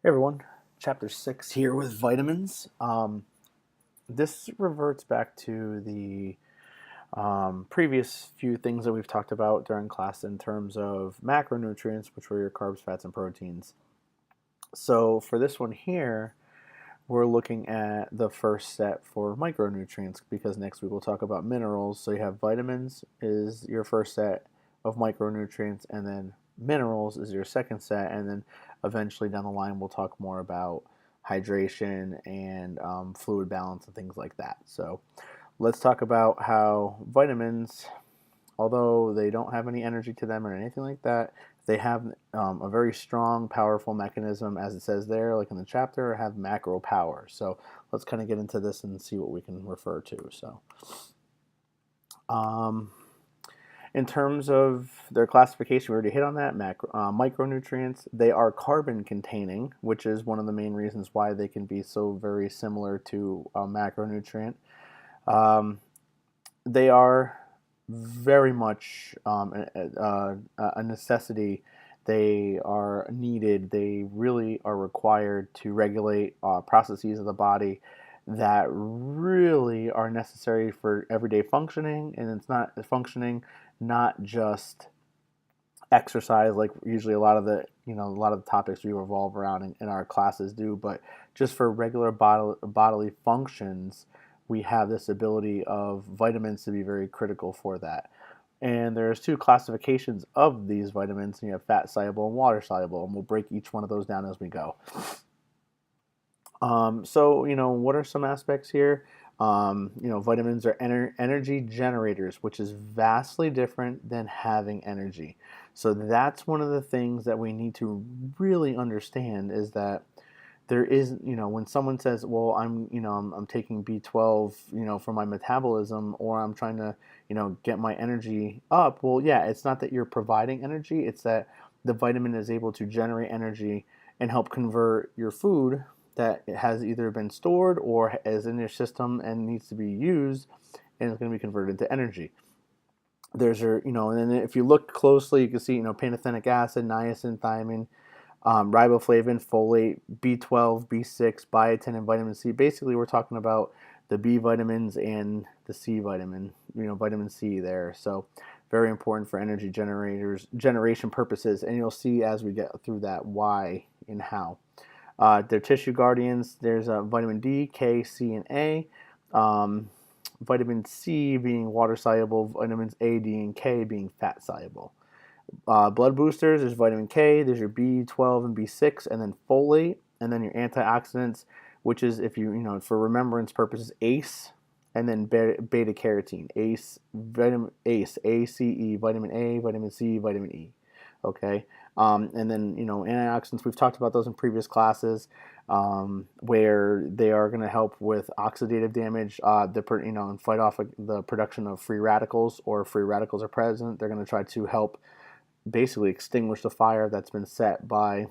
Hey everyone, chapter 6 here with vitamins. This reverts back to the previous few things that we've talked about during class in terms of macronutrients, which were your carbs, fats, and proteins. So for this one here, we're looking at the first set for micronutrients because next week we'll talk about minerals. So you have vitamins is your first set of micronutrients, and then minerals is your second set, and then eventually down the line we'll talk more about hydration and fluid balance and things like that. So let's talk about how vitamins, although they don't have any energy to them or anything like that, they have a very strong, powerful mechanism, as it says there, like in the chapter, have macro power. So let's kind of get into this and see what we can refer to. So, in terms of their classification, we already hit on that. Micronutrients, they are carbon containing, which is one of the main reasons why they can be so very similar to a macronutrient. They are very much a necessity. They are needed. They really are required to regulate processes of the body that really are necessary for everyday functioning. And it's not functioning, not just exercise like usually a lot of the topics we revolve around in our classes do, but just for regular bodily functions, we have this ability of vitamins to be very critical for that. And there's two classifications of these vitamins, and you have fat soluble and water soluble, and we'll break each one of those down as we go. So what are some aspects here? Vitamins are energy generators, which is vastly different than having energy. So that's one of the things that we need to really understand is that there is, when someone says, well, I'm taking B12, for my metabolism, or I'm trying to, get my energy up. Well, yeah, it's not that you're providing energy. It's that the vitamin is able to generate energy and help convert your food that has either been stored or is in your system and needs to be used, and it's going to be converted into energy. There's your, and then if you look closely, you can see, pantothenic acid, niacin, thiamine, riboflavin, folate, B12, B6, biotin, and vitamin C. Basically, we're talking about the B vitamins and the C vitamin, vitamin C there. So very important for energy generation purposes. And you'll see as we get through that why and how. They're tissue guardians. There's vitamin D, K, C, and A. Vitamin C being water soluble, vitamins A, D, and K being fat soluble. Blood boosters, there's vitamin K, there's your B12 and B6, and then folate, and then your antioxidants, which is, if for remembrance purposes, ACE, and then beta carotene, ACE, ACE, vitamin A, vitamin C, vitamin E. Okay, and then antioxidants. We've talked about those in previous classes, where they are going to help with oxidative damage, and fight off the production of free radicals, or if free radicals are present, they're going to try to help basically extinguish the fire that's been set by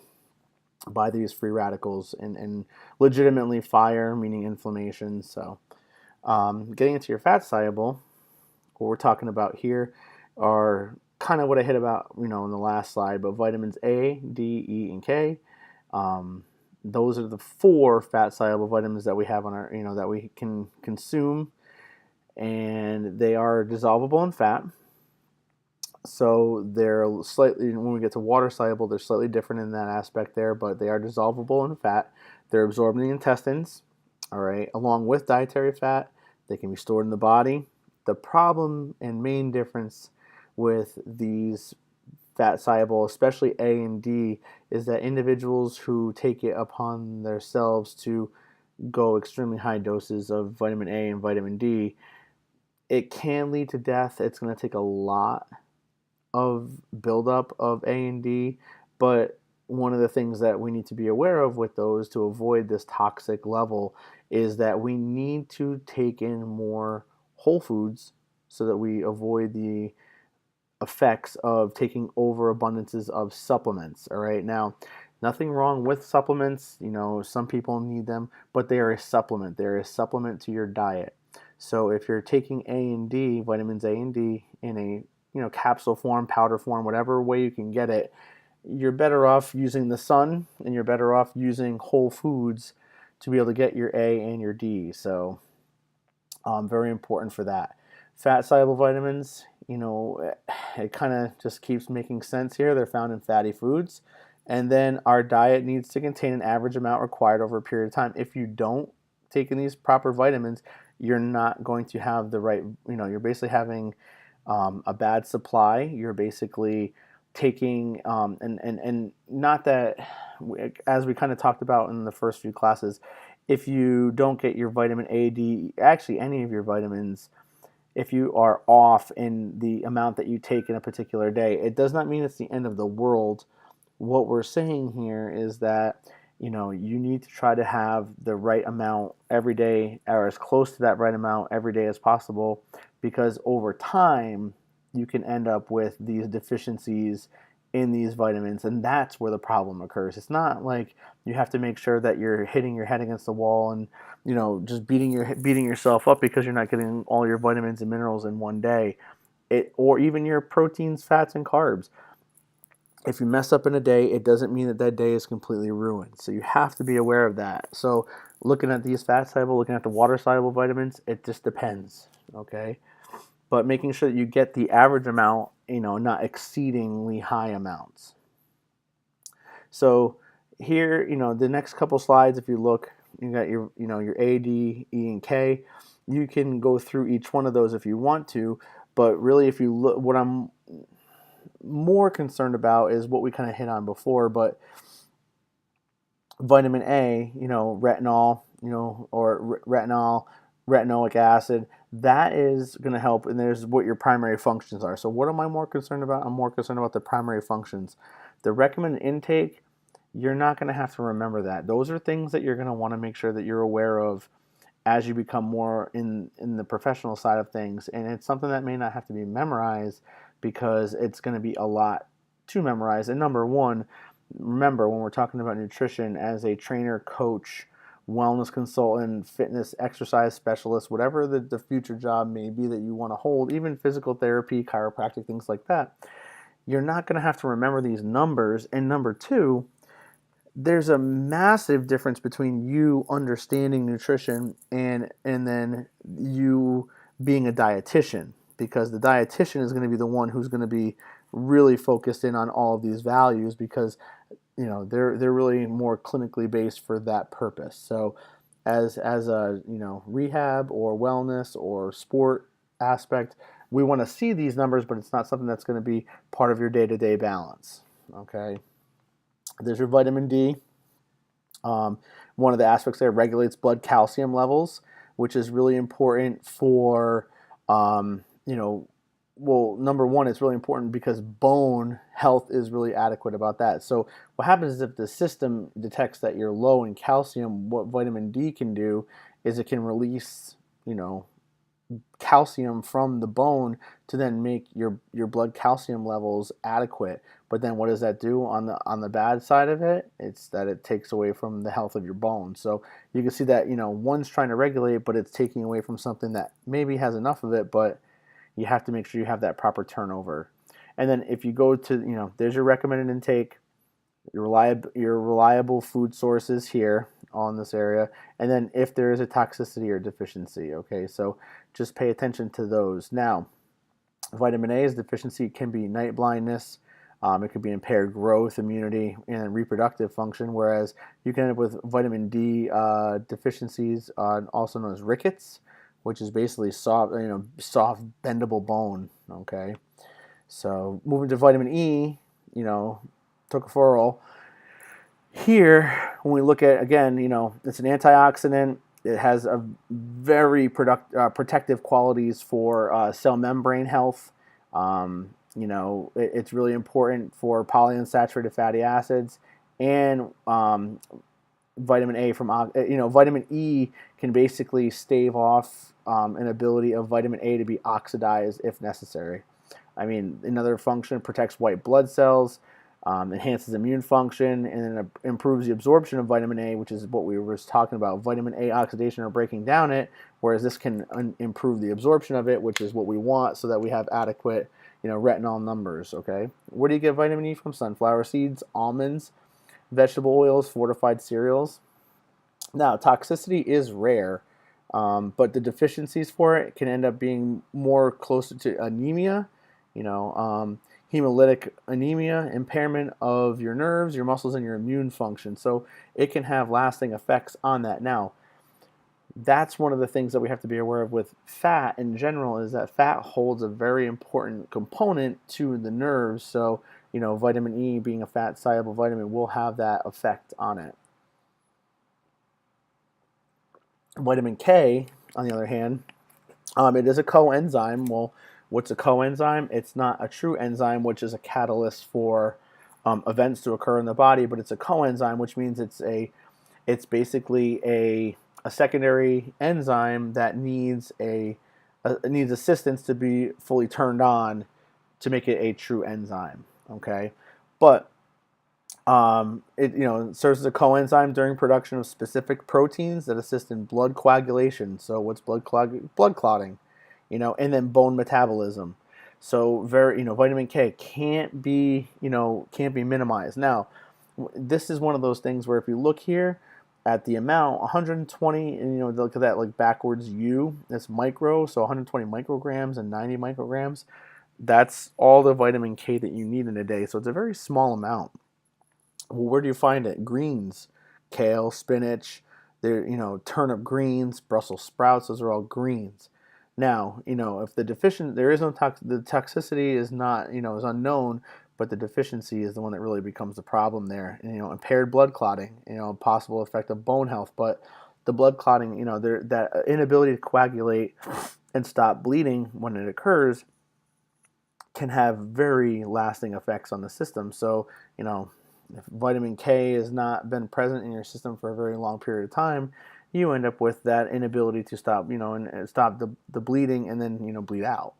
these free radicals, and legitimately fire, meaning inflammation. So getting into your fat soluble, what we're talking about here are kind of what I hit about in the last slide, but vitamins A, D, E, and K. Those are the 4 fat soluble vitamins that we have on our that we can consume, and they are dissolvable in fat. So they're slightly, when we get to water soluble, they're slightly different in that aspect there, but they are dissolvable in fat. They're absorbed in the intestines, all right, along with dietary fat. They can be stored in the body. The problem and main difference with these fat soluble, especially A and D, is that individuals who take it upon themselves to go extremely high doses of vitamin A and vitamin D, it can lead to death. It's going to take a lot of buildup of A and D, but one of the things that we need to be aware of with those to avoid this toxic level is that we need to take in more whole foods so that we avoid the effects of taking overabundances of supplements. All right, now nothing wrong with supplements. Some people need them, but they are a supplement. They're a supplement to your diet. So if you're taking A and D, vitamins A and D, in a capsule form, powder form, whatever way you can get it, you're better off using the sun, and you're better off using whole foods to be able to get your A and your D. So very important for that. Fat soluble vitamins, it kind of just keeps making sense here. They're found in fatty foods. And then our diet needs to contain an average amount required over a period of time. If you don't take in these proper vitamins, you're not going to have the right, you're basically having a bad supply. You're basically taking, and not that, as we kind of talked about in the first few classes, if you don't get your vitamin A, D, actually any of your vitamins, if you are off in the amount that you take in a particular day, it does not mean it's the end of the world. What we're saying here is that you need to try to have the right amount every day, or as close to that right amount every day as possible, because over time you can end up with these deficiencies in these vitamins, and that's where the problem occurs. It's not like you have to make sure that you're hitting your head against the wall and just beating yourself up because you're not getting all your vitamins and minerals in one day. Or even your proteins, fats, and carbs. If you mess up in a day, it doesn't mean that that day is completely ruined. So you have to be aware of that. So looking at these fat soluble, looking at the water soluble vitamins, it just depends. Okay, but making sure that you get the average amount, not exceedingly high amounts. So here, the next couple slides, if you look, you got your A, D, E, and K. You can go through each one of those if you want to, but really, if you look, what I'm more concerned about is what we kind of hit on before, but vitamin A, retinol, or retinoic acid, that is going to help, and there's what your primary functions are. So what am I more concerned about? I'm more concerned about the primary functions. The recommended intake, you're not going to have to remember that. Those are things that you're going to want to make sure that you're aware of as you become more in the professional side of things. And it's something that may not have to be memorized because it's going to be a lot to memorize. And number one, remember when we're talking about nutrition, as a trainer, coach, wellness consultant, fitness, exercise specialist, whatever the future job may be that you want to hold, even physical therapy, chiropractic, things like that, you're not going to have to remember these numbers. And number two, there's a massive difference between you understanding nutrition and then you being a dietitian, because the dietitian is going to be the one who's going to be really focused in on all of these values, because they're really more clinically based for that purpose. So as a rehab or wellness or sport aspect, we want to see these numbers, but it's not something that's going to be part of your day-to-day balance. Okay. There's your vitamin D. One of the aspects there regulates blood calcium levels, which is really important for, well, number one, it's really important because bone health is really adequate about that. So what happens is if the system detects that you're low in calcium, what vitamin D can do is it can release, calcium from the bone to then make your blood calcium levels adequate. But then what does that do on the bad side of it? It's that it takes away from the health of your bone. So you can see that one's trying to regulate, but it's taking away from something that maybe has enough of it, but you have to make sure you have that proper turnover. And then if you go to there's your recommended intake, your reliable food sources here on this area, and then if there is a toxicity or deficiency. Okay, so just pay attention to those. Now, vitamin A's deficiency can be night blindness. It could be impaired growth, immunity, and reproductive function, whereas you can end up with vitamin D deficiencies, also known as rickets, which is basically soft bendable bone. Okay, so moving to vitamin E, tocopherol. Here, when we look at, again, it's an antioxidant. It has a very protective qualities for cell membrane health. It's really important for polyunsaturated fatty acids, and vitamin A from vitamin E can basically stave off an ability of vitamin A to be oxidized if necessary. I mean, another function, protects white blood cells, enhances immune function, and then improves the absorption of vitamin A, which is what we were talking about, vitamin A oxidation or breaking down it, whereas this can improve the absorption of it, which is what we want so that we have adequate retinol numbers. Okay, where do you get vitamin E from? Sunflower seeds, almonds, vegetable oils, fortified cereals. Now, toxicity is rare, but the deficiencies for it can end up being more closer to anemia, hemolytic anemia, impairment of your nerves, your muscles, and your immune function. So it can have lasting effects on that. Now, that's one of the things that we have to be aware of with fat in general, is that fat holds a very important component to the nerves. So, vitamin E being a fat soluble vitamin will have that effect on it. Vitamin K, on the other hand, it is a coenzyme. Well, what's a coenzyme? It's not a true enzyme, which is a catalyst for events to occur in the body, but it's a coenzyme, which means it's basically a secondary enzyme that needs needs assistance to be fully turned on to make it a true enzyme. Okay, but it serves as a coenzyme during production of specific proteins that assist in blood coagulation. So what's blood clotting? And then bone metabolism. So vitamin K can't be minimized. Now, this is one of those things where if you look here at the amount, 120, and look at that like backwards U, that's micro, so 120 micrograms and 90 micrograms. That's all the vitamin K that you need in a day. So it's a very small amount. Well, where do you find it? Greens, kale, spinach, turnip greens, Brussels sprouts, those are all greens. Now, if the there is no the toxicity is not, is unknown, but the deficiency is the one that really becomes the problem there. And, impaired blood clotting, possible effect of bone health, but the blood clotting, that inability to coagulate and stop bleeding when it occurs can have very lasting effects on the system. So, if vitamin K has not been present in your system for a very long period of time, you end up with that inability to stop, and stop the bleeding and then, bleed out.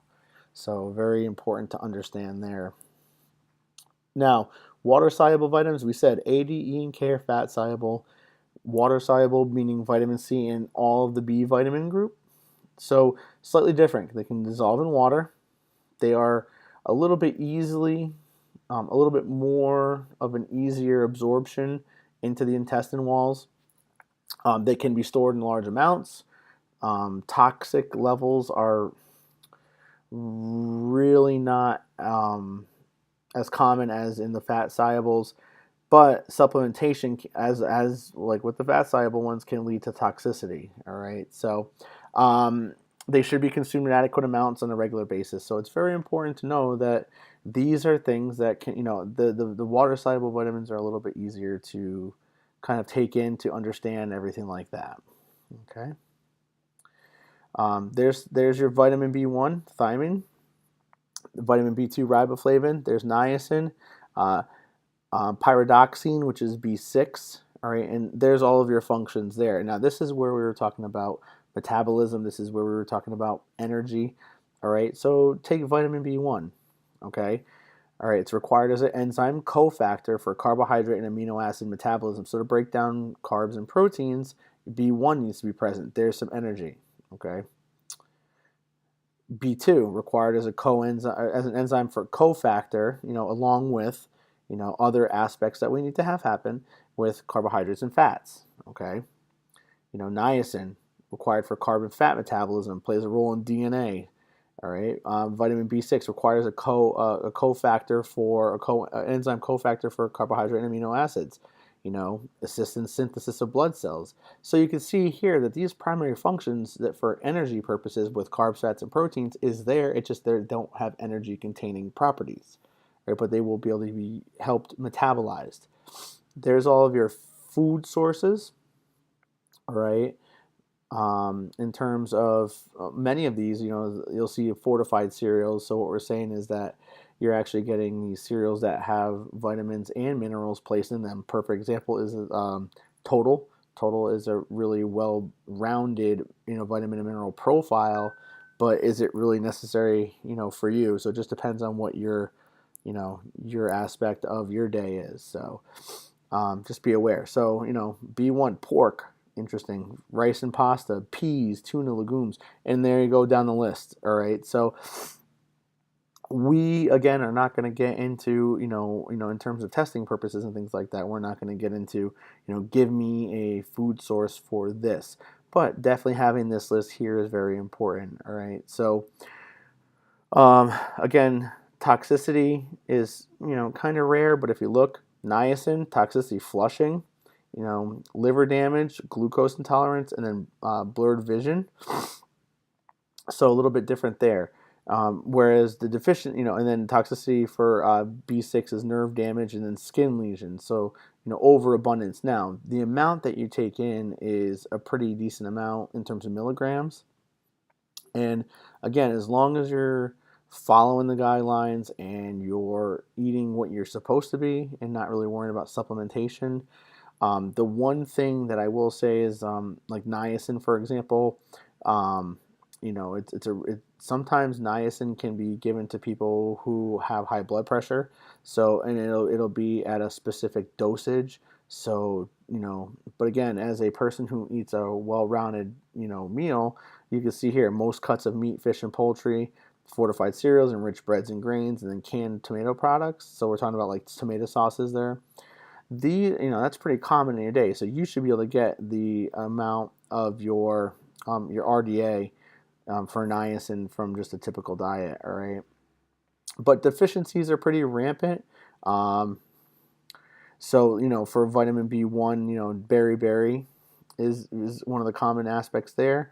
So very important to understand there. Now, water-soluble vitamins, we said A, D, E, and K are fat-soluble. Water-soluble, meaning vitamin C and all of the B vitamin group. So slightly different. They can dissolve in water. They are a little bit a little bit more of an easier absorption into the intestine walls. They can be stored in large amounts. Toxic levels are really not as common as in the fat solubles, but supplementation, as like with the fat soluble ones, can lead to toxicity. All right, so they should be consumed in adequate amounts on a regular basis. So it's very important to know that these are things that can, the water soluble vitamins are a little bit easier to kind of take in, to understand everything like that. Okay. There's your vitamin B1, thiamine, vitamin B2, riboflavin. There's niacin, pyridoxine, which is B6. All right, and there's all of your functions there. Now, this is where we were talking about metabolism. This is where we were talking about energy. All right, so take vitamin B1. Okay. All right, it's required as an enzyme cofactor for carbohydrate and amino acid metabolism. So to break down carbs and proteins, B1 needs to be present. There's some energy. Okay. B2 required as as an enzyme for cofactor, along with, other aspects that we need to have happen with carbohydrates and fats. Okay. Niacin required for carb and fat metabolism, plays a role in DNA. All right. Vitamin B6 requires a cofactor for enzyme cofactor for carbohydrate and amino acids. Assists in synthesis of blood cells. So you can see here that these primary functions that for energy purposes with carbs, fats, and proteins is there. It's just they don't have energy containing properties, right? But they will be able to be helped metabolized. There's all of your food sources, all right? In terms of many of these, you'll see fortified cereals. So what we're saying is that you're actually getting these cereals that have vitamins and minerals placed in them. Perfect example is Total. Total is a really well-rounded, vitamin and mineral profile, but is it really necessary, for you? So it just depends on what your aspect of your day is. So just be aware. So, B1, pork. Interesting. Rice and pasta, peas, tuna, legumes, and there you go down the list. All right. So We again are not going to get into in terms of testing purposes and things like that. We're not going to get into give me a food source for this, but definitely having this list here is very important. All right, so again, toxicity is kind of rare, but if you look, niacin toxicity, flushing, liver damage, glucose intolerance, and then blurred vision. So a little bit different there. Whereas the deficient, and then toxicity for B6 is nerve damage and then skin lesions. So, overabundance. Now, the amount that you take in is a pretty decent amount in terms of milligrams. And again, as long as you're following the guidelines and you're eating what you're supposed to be and not really worrying about supplementation, the one thing that I will say is like niacin, for example. Sometimes niacin can be given to people who have high blood pressure. So, and it'll be at a specific dosage. So, but again, as a person who eats a well-rounded, meal, you can see here most cuts of meat, fish, and poultry, fortified cereals, enriched breads and grains, and then canned tomato products. So we're talking about like tomato sauces there. That's pretty common in your day. So you should be able to get the amount of your RDA for niacin from just a typical diet, all right? But deficiencies are pretty rampant. So, for vitamin B1, berry is one of the common aspects there,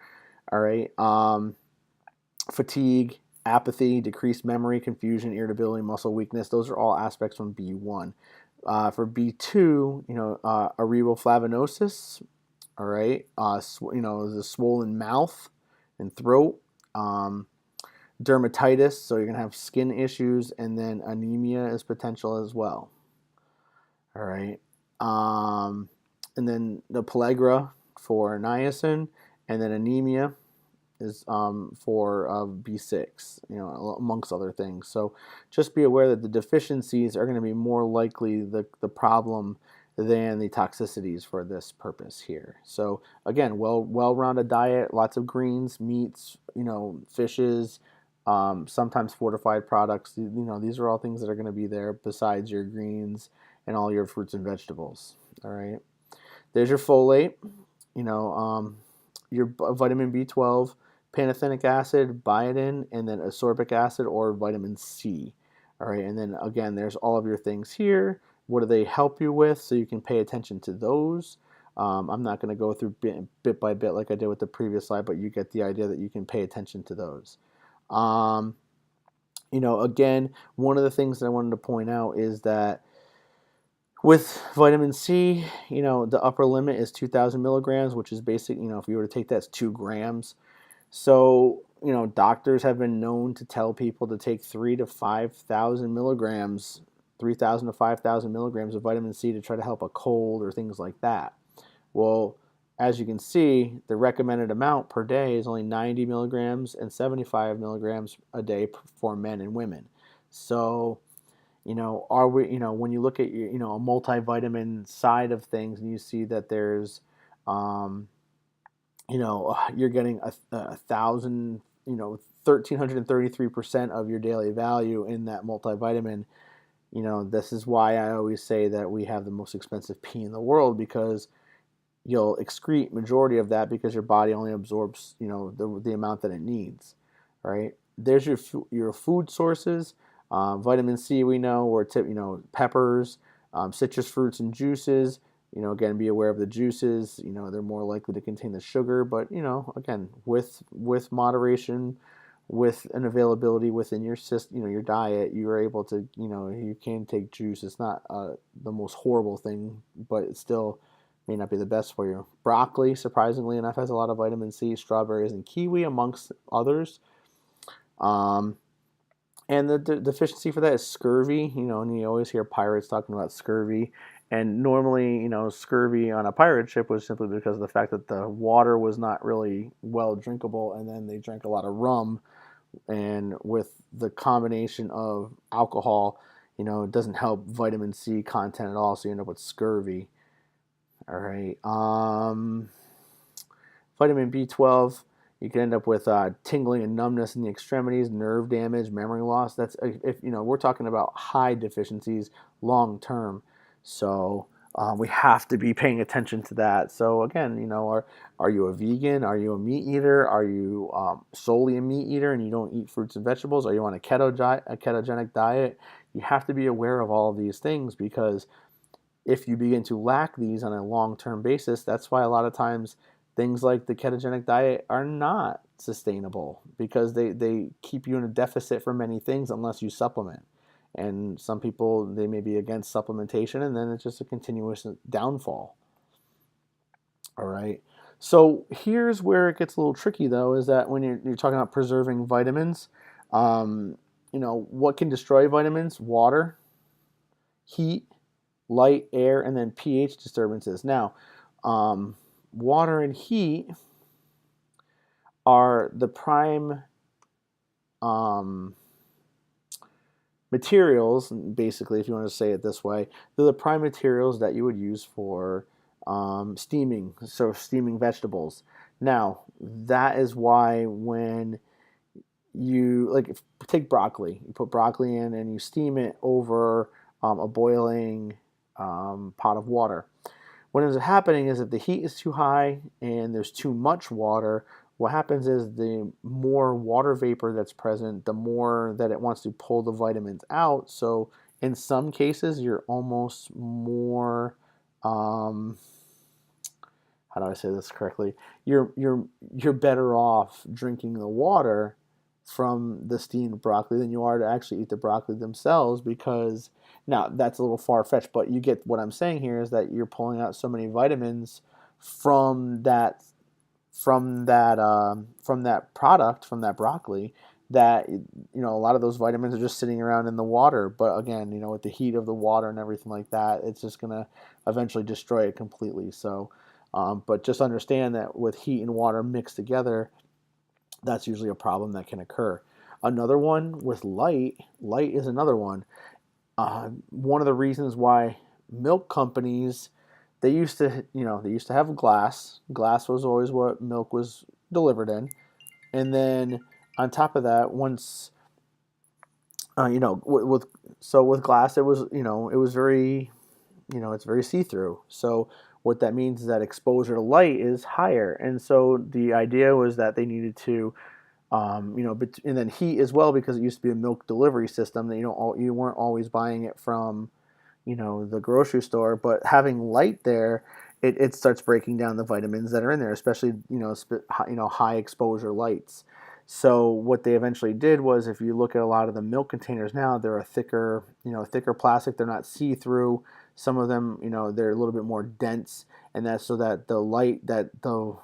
all right? Fatigue, apathy, decreased memory, confusion, irritability, muscle weakness, those are all aspects from B1. For B2, erythrovlavinosis, all right? The swollen mouth and throat, dermatitis, so you're going to have skin issues, and then anemia is potential as well. All right. And then the pellagra for niacin, and then anemia is for B6, amongst other things. So just be aware that the deficiencies are going to be more likely the problem than the toxicities for this purpose here. So again, well-rounded diet, lots of greens, meats, fishes, sometimes fortified products. These are all things that are going to be there besides your greens and all your fruits and vegetables. All right. There's your folate, your vitamin B12, pantothenic acid, biotin, and then ascorbic acid or vitamin C. All right, and then again, there's all of your things here. What do they help you with? So you can pay attention to those. I'm not going to go through bit by bit like I did with the previous slide, but you get the idea that you can pay attention to those. Again, one of the things that I wanted to point out is that with vitamin C, the upper limit is 2,000 milligrams, which is basic. If you were to take that, it's 2 grams. So, doctors have been known to tell people to take 3,000 to 5,000 milligrams, 3,000 to 5,000 milligrams of vitamin C to try to help a cold or things like that. Well, as you can see, the recommended amount per day is only 90 milligrams and 75 milligrams a day for men and women. So, are we, when you look at your, a multivitamin side of things and you see that there's, you're getting a thousand, 1,333% of your daily value in that multivitamin. This is why I always say that we have the most expensive pee in the world, because you'll excrete majority of that because your body only absorbs, the amount that it needs, right? There's your food sources. Vitamin C, we know, or peppers, citrus fruits and juices. Again, be aware of the juices. They're more likely to contain the sugar, but again, with moderation, with an availability within your system, your diet, you are able to, you can take juice. It's not the most horrible thing, but it still may not be the best for you. Broccoli, surprisingly enough, has a lot of vitamin C. Strawberries and kiwi, amongst others. And the deficiency for that is scurvy, and you always hear pirates talking about scurvy. And normally, scurvy on a pirate ship was simply because of the fact that the water was not really well drinkable, and then they drank a lot of rum. And with the combination of alcohol, it doesn't help vitamin C content at all, so you end up with scurvy. All right. Vitamin B12, You can end up with tingling and numbness in the extremities, nerve damage, memory loss. That's if we're talking about high deficiencies long term. So we have to be paying attention to that. So again, are you a vegan? Are you a meat eater? Are you solely a meat eater and you don't eat fruits and vegetables? Are you on a ketogenic diet? You have to be aware of all of these things, because if you begin to lack these on a long-term basis, that's why a lot of times things like the ketogenic diet are not sustainable, because they keep you in a deficit for many things unless you supplement. And some people, they may be against supplementation, and then it's just a continuous downfall. All right. So here's where it gets a little tricky, though, is that when you're talking about preserving vitamins, what can destroy vitamins? Water, heat, light, air, and then pH disturbances. Now, water and heat are the prime materials, basically, if you want to say it this way. They're the prime materials that you would use for steaming, so steaming vegetables. Now, that is why when take broccoli, you put broccoli in and you steam it over a boiling pot of water. What ends up happening is if the heat is too high and there's too much water, what happens is the more water vapor that's present, the more that it wants to pull the vitamins out. So in some cases, you're almost more, how do I say this correctly? You're better off drinking the water from the steamed broccoli than you are to actually eat the broccoli themselves, because now that's a little far-fetched, but you get what I'm saying here, is that you're pulling out so many vitamins from that product, from that broccoli, that a lot of those vitamins are just sitting around in the water. But again, with the heat of the water and everything like that, it's just going to eventually destroy it completely. So but just understand that with heat and water mixed together, that's usually a problem that can occur. Another one with light is another one. One of the reasons why milk companies, they used to have glass. Glass was always what milk was delivered in, and then on top of that, once with glass, it was it was very it's very see-through. So what that means is that exposure to light is higher, and so the idea was that they needed to and then heat as well, because it used to be a milk delivery system that you weren't always buying it from the grocery store, but having light there, it starts breaking down the vitamins that are in there, especially high exposure lights. So what they eventually did was, if you look at a lot of the milk containers now, they're a thicker plastic. They're not see-through. Some of them, they're a little bit more dense, and that's so that the light that the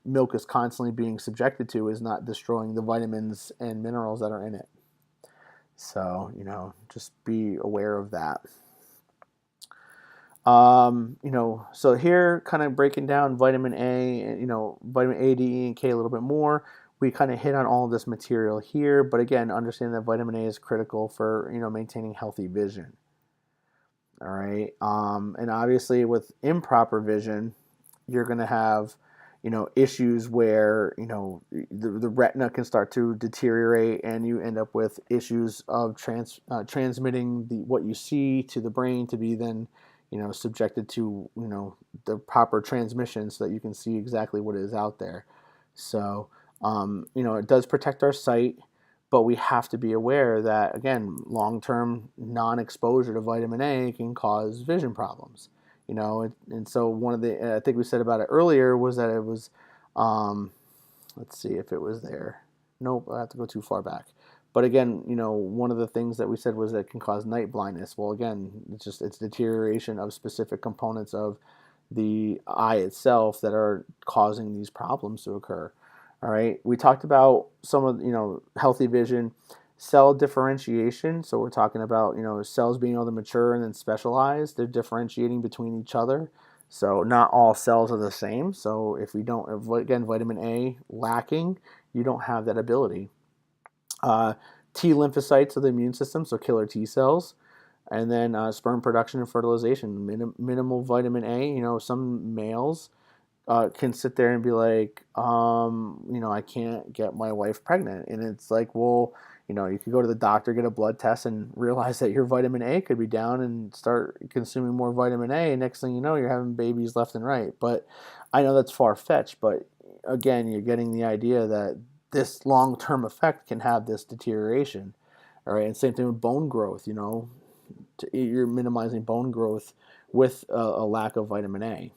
milk is constantly being subjected to is not destroying the vitamins and minerals that are in it. So, just be aware of that. So here, kind of breaking down vitamin A, vitamin A, D, E, and K a little bit more. We kind of hit on all of this material here, but again, understand that vitamin A is critical for, maintaining healthy vision. All right. And obviously with improper vision, you're going to have, issues where, the retina can start to deteriorate, and you end up with issues of transmitting what you see to the brain to be then, subjected to, the proper transmission, so that you can see exactly what is out there. So, it does protect our sight, but we have to be aware that, again, long-term non-exposure to vitamin A can cause vision problems. And so one of the, I think we said about it earlier, was that it was, let's see if it was there. Nope, I have to go too far back. But again, one of the things that we said was that it can cause night blindness. Well, again, it's deterioration of specific components of the eye itself that are causing these problems to occur. All right, we talked about some of healthy vision, cell differentiation. So we're talking about cells being able to mature and then specialize. They're differentiating between each other. So not all cells are the same. So if again, vitamin A lacking, you don't have that ability. T lymphocytes of the immune system, so killer T cells, and then sperm production and fertilization. Minimal vitamin A. Some males can sit there and be like, I can't get my wife pregnant. And it's like, well, you could go to the doctor, get a blood test, and realize that your vitamin A could be down and start consuming more vitamin A. And next thing you know, you're having babies left and right. But I know that's far fetched. But again, you're getting the idea that this long term effect can have this deterioration. All right. And same thing with bone growth. You're minimizing bone growth with a lack of vitamin A.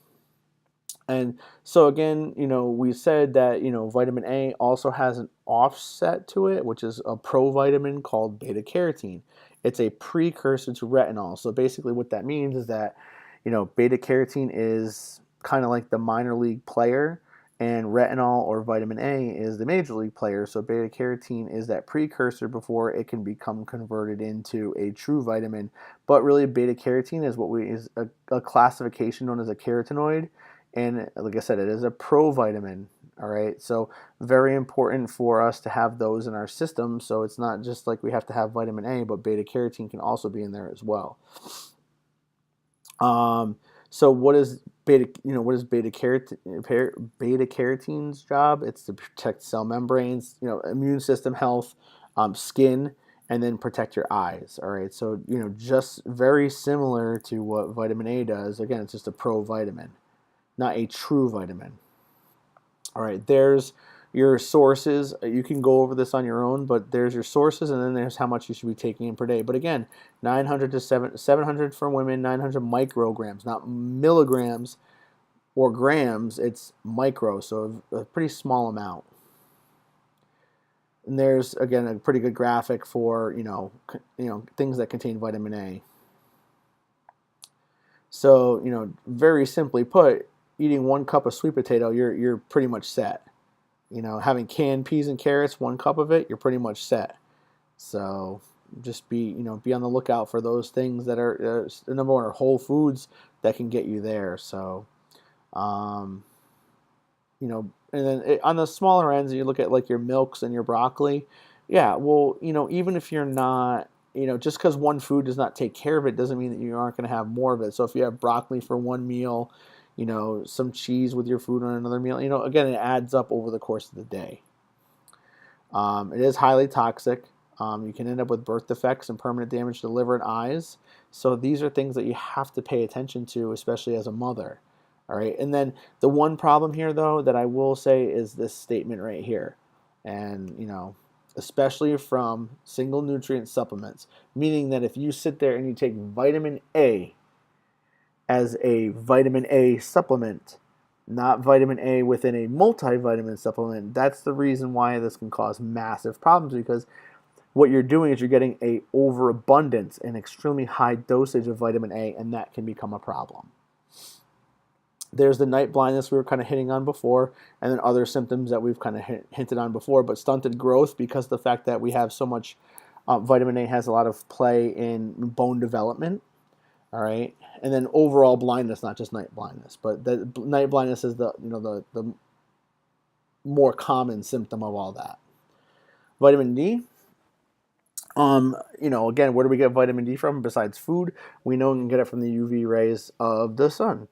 And so again, we said that, vitamin A also has an offset to it, which is a provitamin called beta carotene. It's a precursor to retinol. So basically what that means is that, beta carotene is kind of like the minor league player, and retinol or vitamin A is the major league player. So beta carotene is that precursor before it can become converted into a true vitamin. But really, beta carotene is a classification known as a carotenoid, and like I said, it is a provitamin. All right, so very important for us to have those in our system. So it's not just like we have to have vitamin A, but beta carotene can also be in there as well. So what is beta carotene's job? It's to protect cell membranes, immune system health, skin, and then protect your eyes. All right, so just very similar to what vitamin A does. Again, it's just a provitamin, not a true vitamin. All right, there's your sources. You can go over this on your own, but there's your sources, and then there's how much you should be taking in per day. But again, 900 to 700 for women, 900 micrograms, not milligrams or grams. It's micro, so a pretty small amount. And there's again a pretty good graphic for things that contain vitamin A. So very simply put, eating 1 cup of sweet potato, you're pretty much set. Having canned peas and carrots, 1 cup of it, you're pretty much set. So just be on the lookout for those things that are number one are whole foods that can get you there. So, and then on the smaller ends, you look at like your milks and your broccoli. Yeah, well, even if you're not, just because one food does not take care of it doesn't mean that you aren't going to have more of it. So if you have broccoli for one meal, some cheese with your food on another meal, again, it adds up over the course of the day. It is highly toxic. You can end up with birth defects and permanent damage to the liver and eyes. So these are things that you have to pay attention to, especially as a mother. All right. And then the one problem here, though, that I will say is this statement right here. And, especially from single nutrient supplements, meaning that if you sit there and you take vitamin A as a vitamin A supplement, not vitamin A within a multivitamin supplement, that's the reason why this can cause massive problems, because what you're doing is you're getting a overabundance and extremely high dosage of vitamin A, and that can become a problem. There's the night blindness we were kind of hitting on before, and then other symptoms that we've kind of hinted on before, but stunted growth, because of the fact that we have so much vitamin A has a lot of play in bone development. All right, and then overall blindness, not just night blindness, but the night blindness is the more common symptom of all that. Vitamin D. Again, where do we get vitamin D from besides food? We know we can get it from the UV rays of the sun.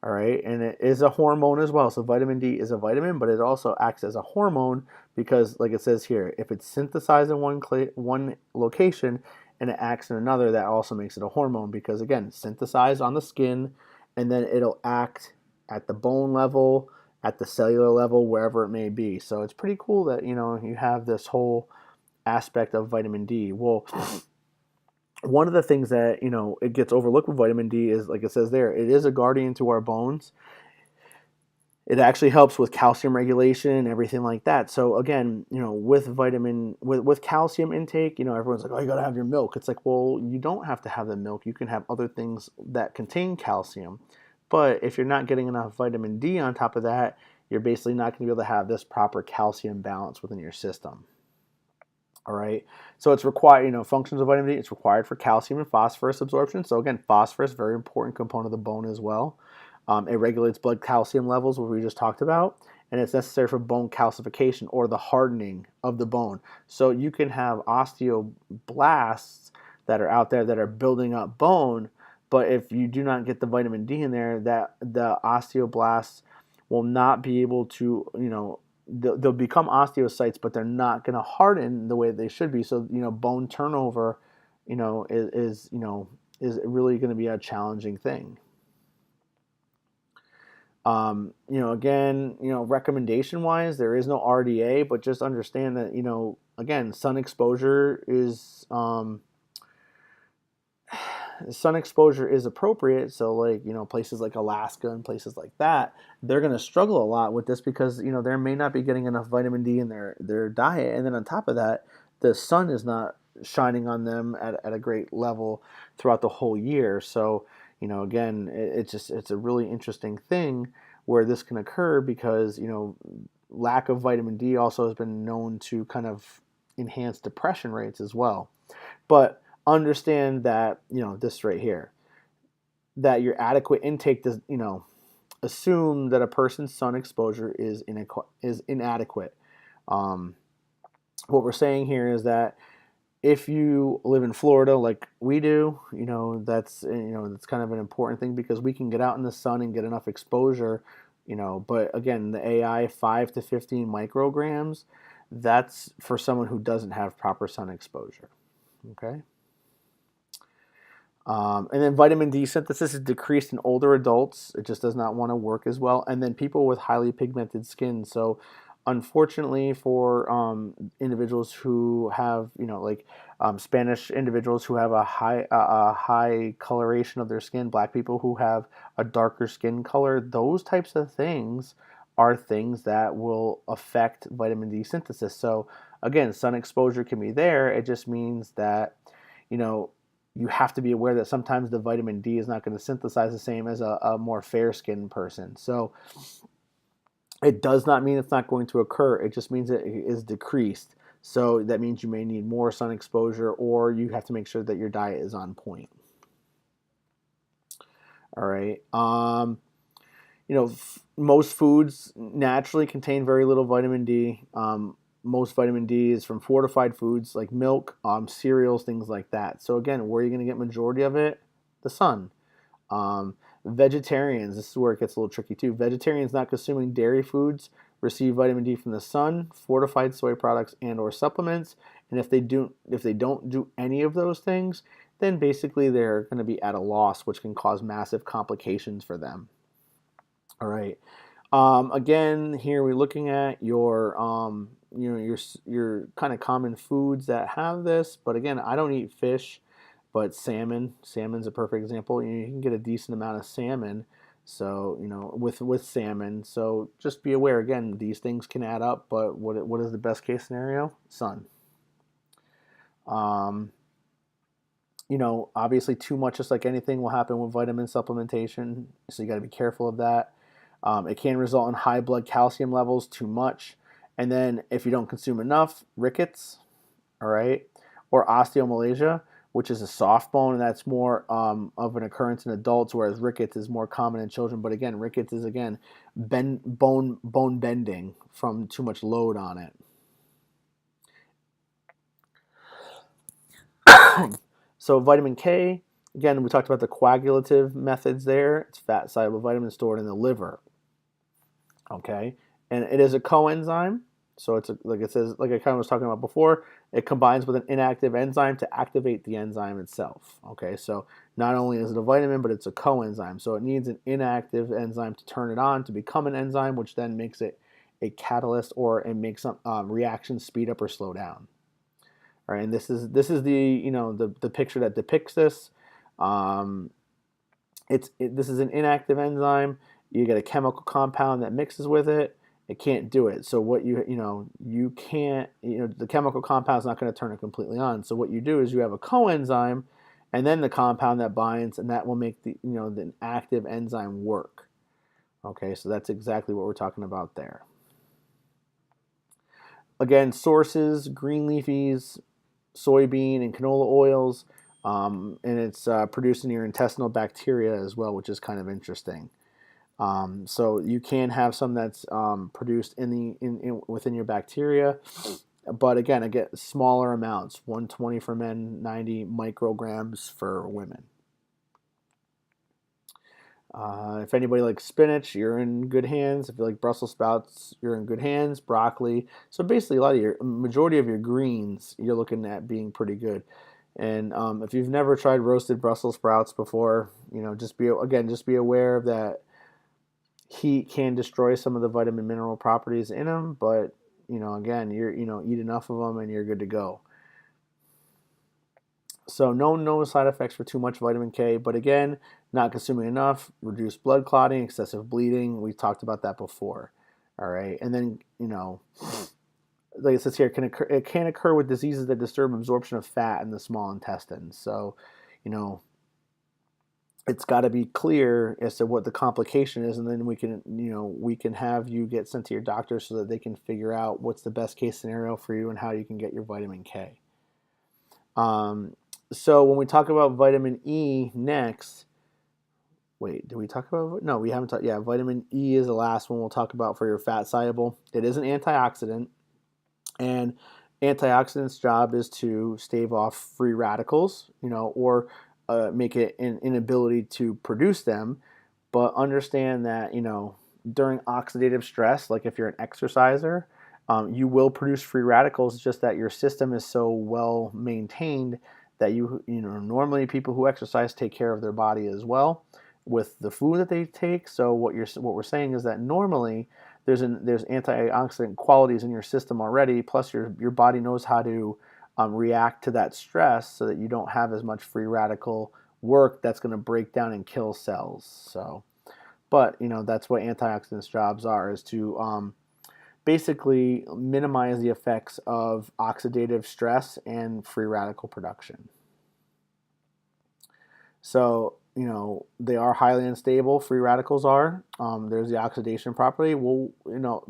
All right, and it is a hormone as well. So vitamin D is a vitamin, but it also acts as a hormone because, like it says here, if it's synthesized in one location and it acts in another, that also makes it a hormone because, again, synthesized on the skin, and then it'll act at the bone level, at the cellular level, wherever it may be. So it's pretty cool that you have this whole aspect of vitamin D. Well, one of the things that it gets overlooked with vitamin D is, like it says there, it is a guardian to our bones. It actually helps with calcium regulation and everything like that. So again, with calcium intake, everyone's like, oh, you got to have your milk. It's like, well, you don't have to have the milk. You can have other things that contain calcium. But if you're not getting enough vitamin D on top of that, you're basically not going to be able to have this proper calcium balance within your system. All right, so it's required, functions of vitamin D, it's required for calcium and phosphorus absorption. So again, phosphorus, very important component of the bone as well. It regulates blood calcium levels, what we just talked about, and it's necessary for bone calcification or the hardening of the bone. So you can have osteoblasts that are out there that are building up bone, but if you do not get the vitamin D in there, that the osteoblasts will not be able to, they'll become osteocytes, but they're not going to harden the way they should be. So, bone turnover, is really going to be a challenging thing. Again, recommendation wise, there is no RDA, but just understand that, again, sun exposure is appropriate. So like, places like Alaska and places like that, they're going to struggle a lot with this because, they may not be getting enough vitamin D in their diet. And then on top of that, the sun is not shining on them at a great level throughout the whole year. So, again, it's a really interesting thing where this can occur because, lack of vitamin D also has been known to kind of enhance depression rates as well. But understand that, this right here, that your adequate intake does, assume that a person's sun exposure is inadequate. What we're saying here is that if you live in Florida like we do, that's kind of an important thing because we can get out in the sun and get enough exposure, but again, the AI 5 to 15 micrograms, that's for someone who doesn't have proper sun exposure. Okay. And then vitamin D synthesis is decreased in older adults. It just does not want to work as well. And then people with highly pigmented skin. So, unfortunately, for individuals who have, like Spanish individuals who have a high coloration of their skin, black people who have a darker skin color, those types of things are things that will affect vitamin D synthesis. So, again, sun exposure can be there. It just means that, you have to be aware that sometimes the vitamin D is not going to synthesize the same as a more fair-skinned person. So it does not mean it's not going to occur. It just means it is decreased. So that means you may need more sun exposure, or you have to make sure that your diet is on point. All right. Most foods naturally contain very little vitamin D. Most vitamin D is from fortified foods like milk, cereals, things like that. So again, where are you going to get majority of it? The sun. Vegetarians, this is where it gets a little tricky too. Vegetarians not consuming dairy foods receive vitamin D from the sun, fortified soy products, and/or supplements. And if they don't do any of those things, then basically they're going to be at a loss, which can cause massive complications for them. All right. Again, here we're looking at your your kind of common foods that have this. But again, I don't eat fish, but salmon's a perfect example. You can get a decent amount of salmon. So with salmon. So just be aware. Again, these things can add up. But what is the best case scenario? Sun. Obviously too much, just like anything, will happen with vitamin supplementation. So you got to be careful of that. It can result in high blood calcium levels, too much. And then if you don't consume enough, rickets, all right, or osteomalacia, which is a soft bone, and that's more of an occurrence in adults, whereas rickets is more common in children. But again, rickets is, bone bending from too much load on it. So vitamin K, again, we talked about the coagulative methods there. It's fat-soluble vitamin stored in the liver. Okay, and it is a coenzyme, so like it says, like I kind of was talking about before, it combines with an inactive enzyme to activate the enzyme itself. Okay, so not only is it a vitamin, but it's a coenzyme, so it needs an inactive enzyme to turn it on to become an enzyme, which then makes it a catalyst, or it makes some reactions speed up or slow down. All right, and this is the the picture that depicts this. This is an inactive enzyme. You get a chemical compound that mixes with it. It can't do it. So what you can't, the chemical compound is not going to turn it completely on. So what you do is you have a coenzyme, and then the compound that binds, and that will make the active enzyme work. Okay, so that's exactly what we're talking about there. Again, sources: green leafies, soybean, and canola oils, and it's produced in your intestinal bacteria as well, which is kind of interesting. So you can have some that's produced within your bacteria, but again, smaller amounts: 120 for men, 90 micrograms for women. If anybody likes spinach, you're in good hands. If you like Brussels sprouts, you're in good hands. Broccoli. So basically, a lot of your majority of your greens, you're looking at being pretty good. And if you've never tried roasted Brussels sprouts before, just be aware that heat can destroy some of the vitamin mineral properties in them. But again, eat enough of them and you're good to go. So no side effects for too much vitamin K, but again, not consuming enough, reduced blood clotting, excessive bleeding. We talked about that before. All right, and then like it says here, it can occur with diseases that disturb absorption of fat in the small intestine. So, you know, it's got to be clear as to what the complication is, and then we can have you get sent to your doctor so that they can figure out what's the best case scenario for you and how you can get your vitamin K. So when we talk about vitamin E next, wait, did we talk about? No, we haven't talked. Yeah, vitamin E is the last one we'll talk about for your fat soluble. It is an antioxidant, and antioxidants' job is to stave off free radicals, or make it an inability to produce them. But understand that during oxidative stress, like if you're an exerciser, you will produce free radicals. Just that your system is so well maintained that normally people who exercise take care of their body as well with the food that they take. So what we're saying is that normally there's antioxidant qualities in your system already. Plus your body knows how to react to that stress so that you don't have as much free radical work that's going to break down and kill cells. So, but that's what antioxidants' jobs are, is to basically minimize the effects of oxidative stress and free radical production. So, they are highly unstable. Free radicals are. There's the oxidation property. Well,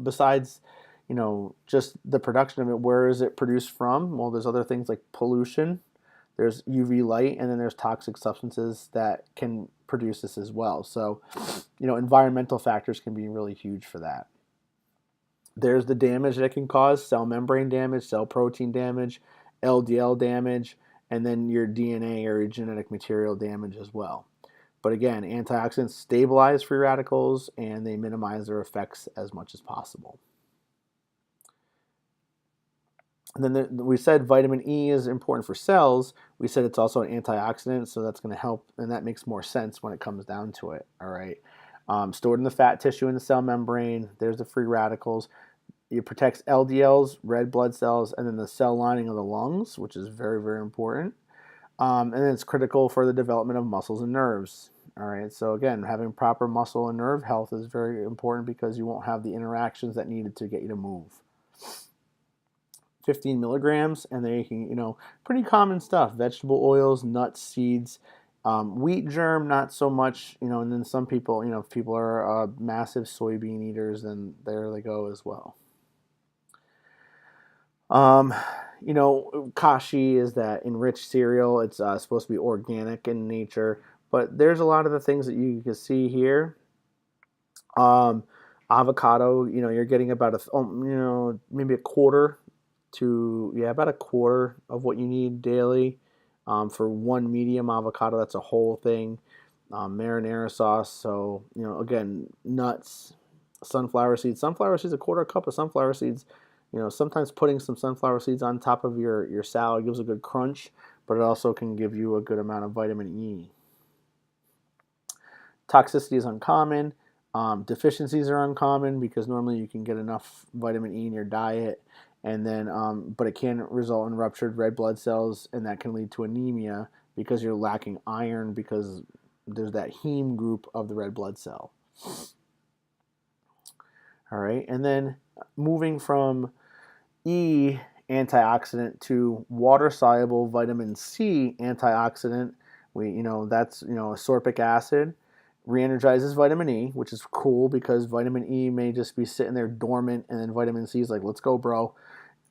besides, just the production of it, where is it produced from? Well, there's other things like pollution. There's UV light, and then there's toxic substances that can produce this as well. So, environmental factors can be really huge for that. There's the damage that it can cause: cell membrane damage, cell protein damage, LDL damage, and then your DNA or your genetic material damage as well. But again, antioxidants stabilize free radicals and they minimize their effects as much as possible. And then we said vitamin E is important for cells. We said it's also an antioxidant, so that's going to help, and that makes more sense when it comes down to it. All right. Stored in the fat tissue in the cell membrane, there's the free radicals. It protects LDLs, red blood cells, and then the cell lining of the lungs, which is very, very important. And then it's critical for the development of muscles and nerves. All right, so again, having proper muscle and nerve health is very important because you won't have the interactions that needed to get you to move. 15 milligrams, and then you can, pretty common stuff: vegetable oils, nuts, seeds, wheat germ, not so much, and then some people, if people are massive soybean eaters, then there they go as well. Kashi is that enriched cereal. It's supposed to be organic in nature, but there's a lot of the things that you can see here. Avocado, you're getting about maybe about a quarter of what you need daily for one medium avocado. That's a whole thing. Marinara sauce. So again, nuts, sunflower seeds. A quarter cup of sunflower seeds. Sometimes putting some sunflower seeds on top of your salad gives a good crunch, but it also can give you a good amount of vitamin E. Toxicity is uncommon. Deficiencies are uncommon because normally you can get enough vitamin E in your diet, and then but it can result in ruptured red blood cells, and that can lead to anemia because you're lacking iron, because there's that heme group of the red blood cell. All right, and then moving from E antioxidant to water soluble vitamin C antioxidant, that's ascorbic acid re-energizes vitamin E, which is cool because vitamin E may just be sitting there dormant, and then vitamin C is like, let's go, bro.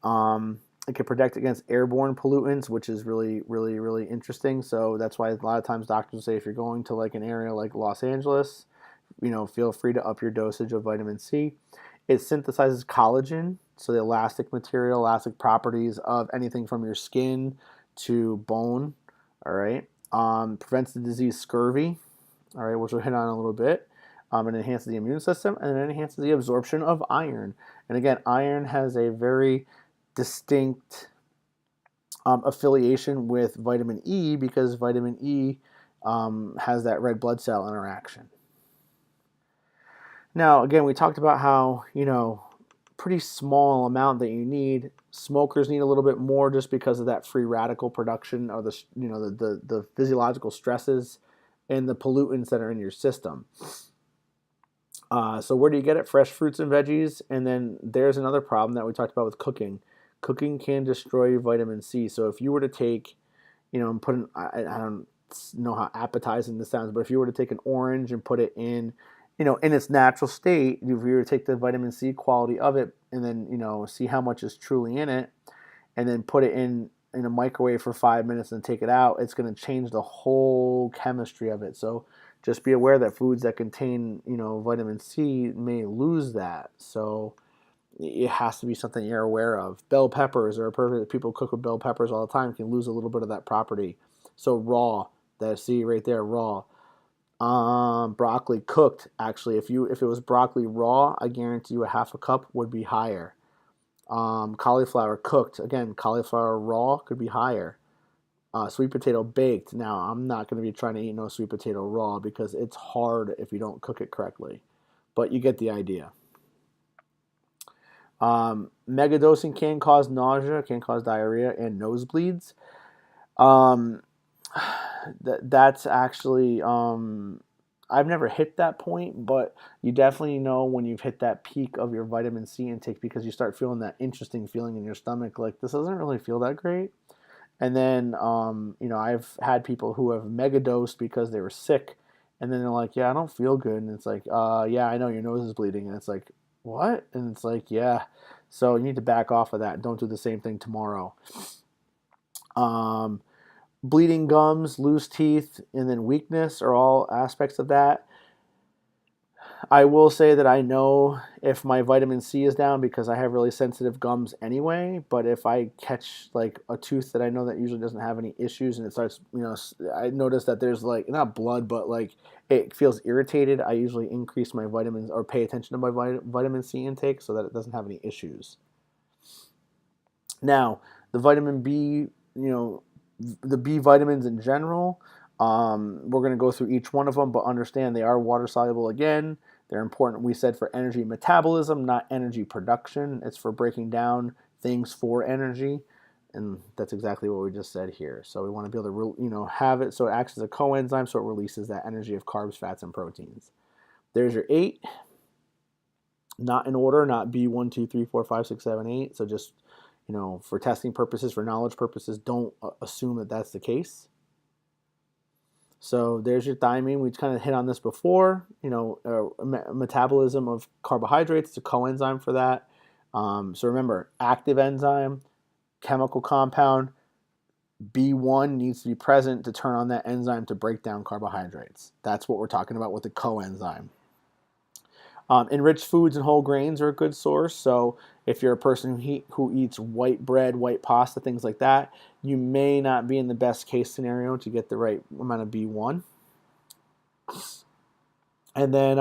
It can protect against airborne pollutants, which is really, really, really interesting. So that's why a lot of times doctors say if you're going to like an area like Los Angeles, feel free to up your dosage of vitamin C. It synthesizes collagen, so the elastic properties of anything from your skin to bone. All right. Prevents the disease scurvy. all right, which we'll hit on a little bit. It enhances the immune system, and it enhances the absorption of iron. And again, iron has a very distinct affiliation with vitamin E because vitamin E has that red blood cell interaction. Now, again, we talked about how, pretty small amount that you need. Smokers need a little bit more just because of that free radical production or the physiological stresses and the pollutants that are in your system. So where do you get it? Fresh fruits and veggies. And then there's another problem that we talked about with cooking. Cooking can destroy vitamin C. So if you were to take, and put in, I don't know how appetizing this sounds, but if you were to take an orange and put it in, in its natural state, if you were to take the vitamin C quality of it and then, see how much is truly in it and then put it in a microwave for 5 minutes and take it out, it's going to change the whole chemistry of it. So just be aware that foods that contain, vitamin C may lose that. So it has to be something you're aware of. Bell peppers are perfect. People cook with bell peppers all the time, can lose a little bit of that property. So raw, that see right there, raw. Broccoli cooked, actually, if it was broccoli raw, I guarantee you a half a cup would be higher. Cauliflower cooked, again, cauliflower raw could be higher. Sweet potato baked. Now, I'm not going to be trying to eat no sweet potato raw because it's hard if you don't cook it correctly. But you get the idea. Megadosing can cause nausea, can cause diarrhea, and nosebleeds. That's actually, I've never hit that point, but you definitely know when you've hit that peak of your vitamin C intake because you start feeling that interesting feeling in your stomach, like this doesn't really feel that great. And then, I've had people who have megadosed because they were sick, and then they're like, yeah, I don't feel good. And it's like, yeah, I know your nose is bleeding. And it's like, what? And it's like, yeah. So you need to back off of that. Don't do the same thing tomorrow. Bleeding gums, loose teeth, and then weakness are all aspects of that. I will say that I know if my vitamin C is down because I have really sensitive gums anyway, but if I catch like a tooth that I know that usually doesn't have any issues and it starts, I notice that there's like, not blood, but like it feels irritated, I usually increase my vitamins or pay attention to my vitamin C intake so that it doesn't have any issues. Now, the vitamin B, the B vitamins in general, we're going to go through each one of them, but understand they are water soluble again. They're important, we said, for energy metabolism, not energy production. It's for breaking down things for energy, and that's exactly what we just said here. So we want to be able to, have it so it acts as a coenzyme, so it releases that energy of carbs, fats, and proteins. There's your 8, not in order, not B1, 2, 3, 4, 5, 6, 7, 8. So just, for testing purposes, for knowledge purposes, don't assume that that's the case. So there's your thiamine. We kind of hit on this before. Metabolism of carbohydrates. It's a coenzyme for that. So remember, active enzyme, chemical compound. B1 needs to be present to turn on that enzyme to break down carbohydrates. That's what we're talking about with the coenzyme. Enriched foods and whole grains are a good source. So if you're a person who eats white bread, white pasta, things like that, you may not be in the best case scenario to get the right amount of B1. And then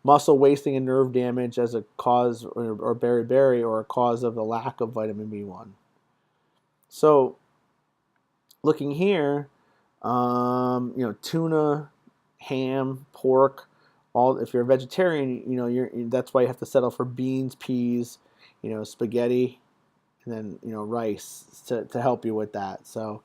muscle wasting and nerve damage as a cause, or beriberi, or a cause of the lack of vitamin B1. So looking here, tuna, ham, pork, if you're a vegetarian, that's why you have to settle for beans, peas, spaghetti, and then rice to help you with that. So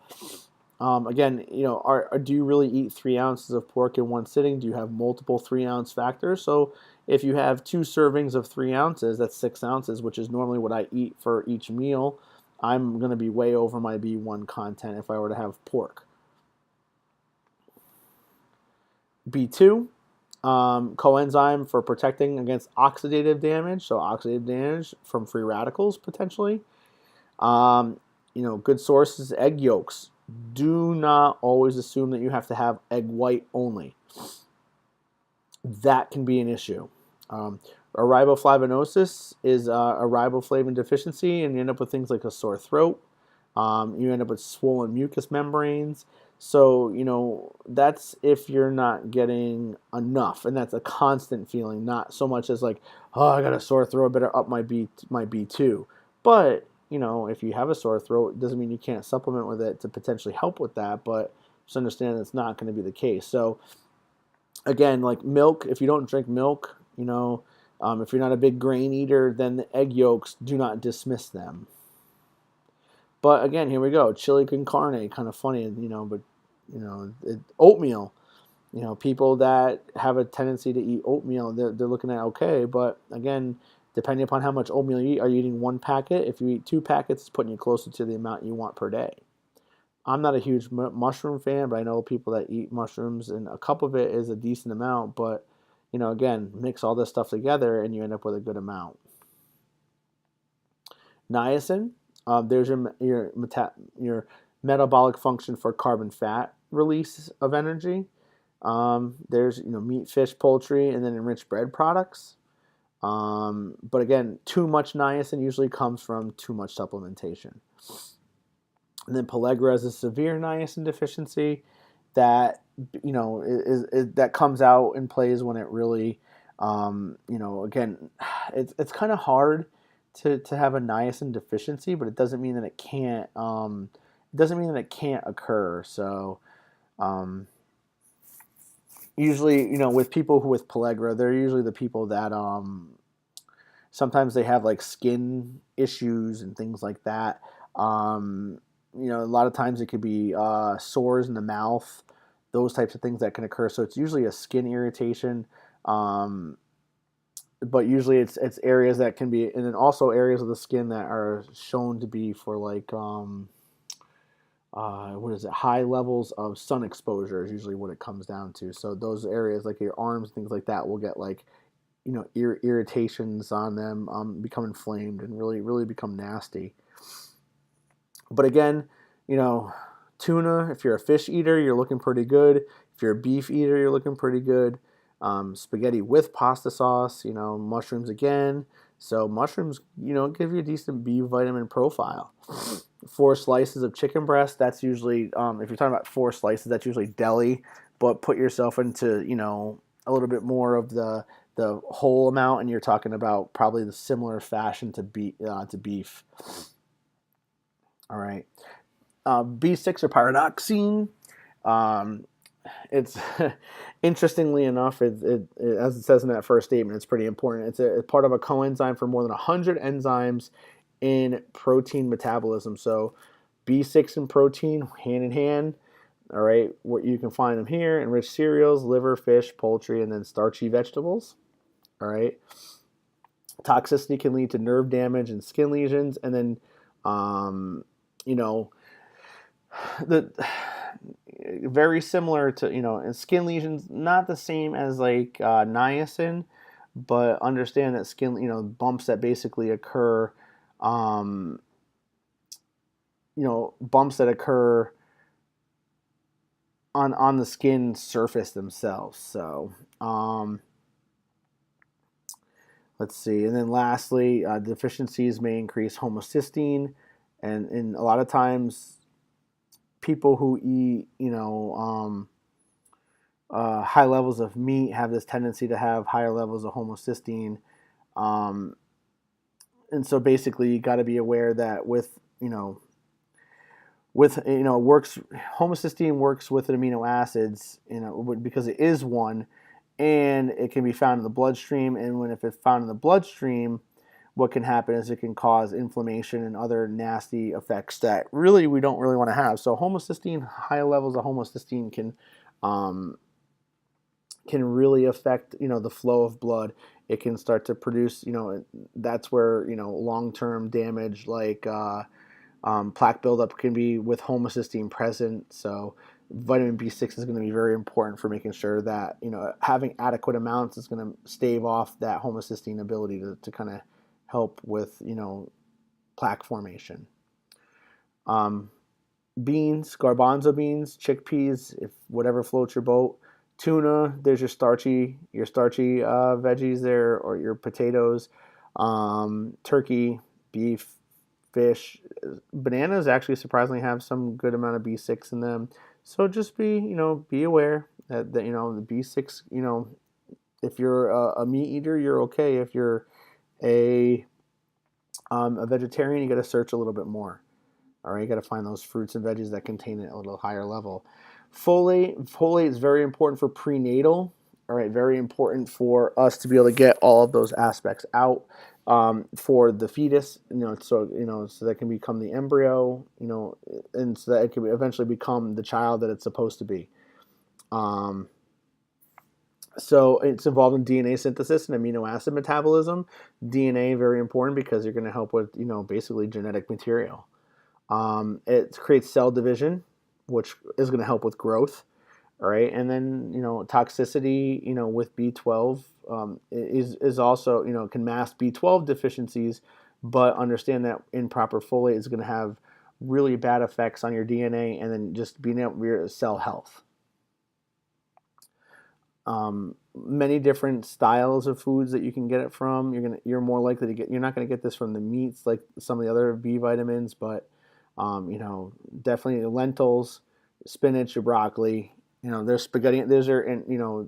again, do you really eat 3 ounces of pork in one sitting? Do you have multiple 3-ounce factors? So if you have 2 servings of 3 ounces, that's 6 ounces, which is normally what I eat for each meal. I'm going to be way over my B1 content if I were to have pork. B2. Coenzyme for protecting against oxidative damage, so oxidative damage from free radicals potentially. Good sources, egg yolks. Do not always assume that you have to have egg white only. That can be an issue. Riboflavinosis is a riboflavin deficiency, and you end up with things like a sore throat. You end up with swollen mucous membranes. So, that's if you're not getting enough, and that's a constant feeling, not so much as like, oh, I got a sore throat, better up my B2. But, if you have a sore throat, it doesn't mean you can't supplement with it to potentially help with that, but just understand that's not going to be the case. So, again, like milk, if you don't drink milk, if you're not a big grain eater, then the egg yolks, do not dismiss them. But again, here we go. Chili con carne, kind of funny, but oatmeal. People that have a tendency to eat oatmeal, they're looking at okay. But again, depending upon how much oatmeal you eat, are you eating one packet? If you eat 2 packets, it's putting you closer to the amount you want per day. I'm not a huge mushroom fan, but I know people that eat mushrooms, and a cup of it is a decent amount. But again, mix all this stuff together, and you end up with a good amount. Niacin, there's your metabolic function for carbon fat release of energy. There's meat, fish, poultry, and then enriched bread products. But again, too much niacin usually comes from too much supplementation. And then pellagra is a severe niacin deficiency that that comes out and plays when it really, again, it's kind of hard to have a niacin deficiency, but it doesn't mean that it can't. It doesn't mean that it can't occur. So. Usually, with people who with pellagra, they're usually the people that sometimes they have like skin issues and things like that. A lot of times it could be sores in the mouth, those types of things that can occur. So it's usually a skin irritation, but usually it's areas that can be, and then also areas of the skin that are shown to be for like what is it? High levels of sun exposure is usually what it comes down to. So those areas, like your arms, things like that, will get like, irritations on them, become inflamed and really, really become nasty. But again, tuna. If you're a fish eater, you're looking pretty good. If you're a beef eater, you're looking pretty good. Spaghetti with pasta sauce. Mushrooms again. So mushrooms, give you a decent B vitamin profile. 4 slices of chicken breast. That's usually, if you're talking about 4 slices, that's usually deli. But put yourself into, a little bit more of the whole amount, and you're talking about probably the similar fashion to beef. All right. B6 or pyridoxine. It's interestingly enough, as it says in that first statement, it's pretty important. It's part of a coenzyme for more than 100 enzymes in protein metabolism. So B6 and protein, hand in hand. All right, what you can find them here: enriched cereals, liver, fish, poultry, and then starchy vegetables. All right. Toxicity can lead to nerve damage and skin lesions, and then, the very similar to and skin lesions, not the same as like niacin, but understand that skin bumps that basically occur, bumps that occur on the skin surface themselves. So let's see, and then lastly, deficiencies may increase homocysteine, and a lot of times people who eat, high levels of meat have this tendency to have higher levels of homocysteine. And so basically you got to be aware that homocysteine works with amino acids, because it is one, and it can be found in the bloodstream. And if it's found in the bloodstream, what can happen is it can cause inflammation and other nasty effects that really we don't really want to have. So high levels of homocysteine can really affect the flow of blood. It can start to produce that's where long-term damage like plaque buildup can be with homocysteine present. So vitamin B6 is going to be very important for making sure that having adequate amounts is going to stave off that homocysteine ability to kind of help with plaque formation. Beans, garbanzo beans, chickpeas, if whatever floats your boat. Tuna, there's your starchy veggies there, or your potatoes. Turkey, beef, fish. Bananas actually surprisingly have some good amount of B6 in them. So just be aware that the B6, if you're a meat eater, you're okay. If you're a a vegetarian, you got to search a little bit more. All right, you got to find those fruits and veggies that contain it at a little higher level. Folate is very important for prenatal. All right, very important for us to be able to get all of those aspects out for the fetus. So that can become the embryo. And so that it can eventually become the child that it's supposed to be. Um, so it's involved in DNA synthesis and amino acid metabolism. DNA very important because you're going to help with basically genetic material. It creates cell division, which is going to help with growth. All right, and then toxicity, with B12 is also can mask B12 deficiencies, but understand that improper folate is going to have really bad effects on your DNA and then just being able your cell health. Many different styles of foods that you can get it from. You're more likely to get. You're not going to get this from the meats like some of the other B vitamins, but definitely lentils, spinach, or broccoli. There's spaghetti. There's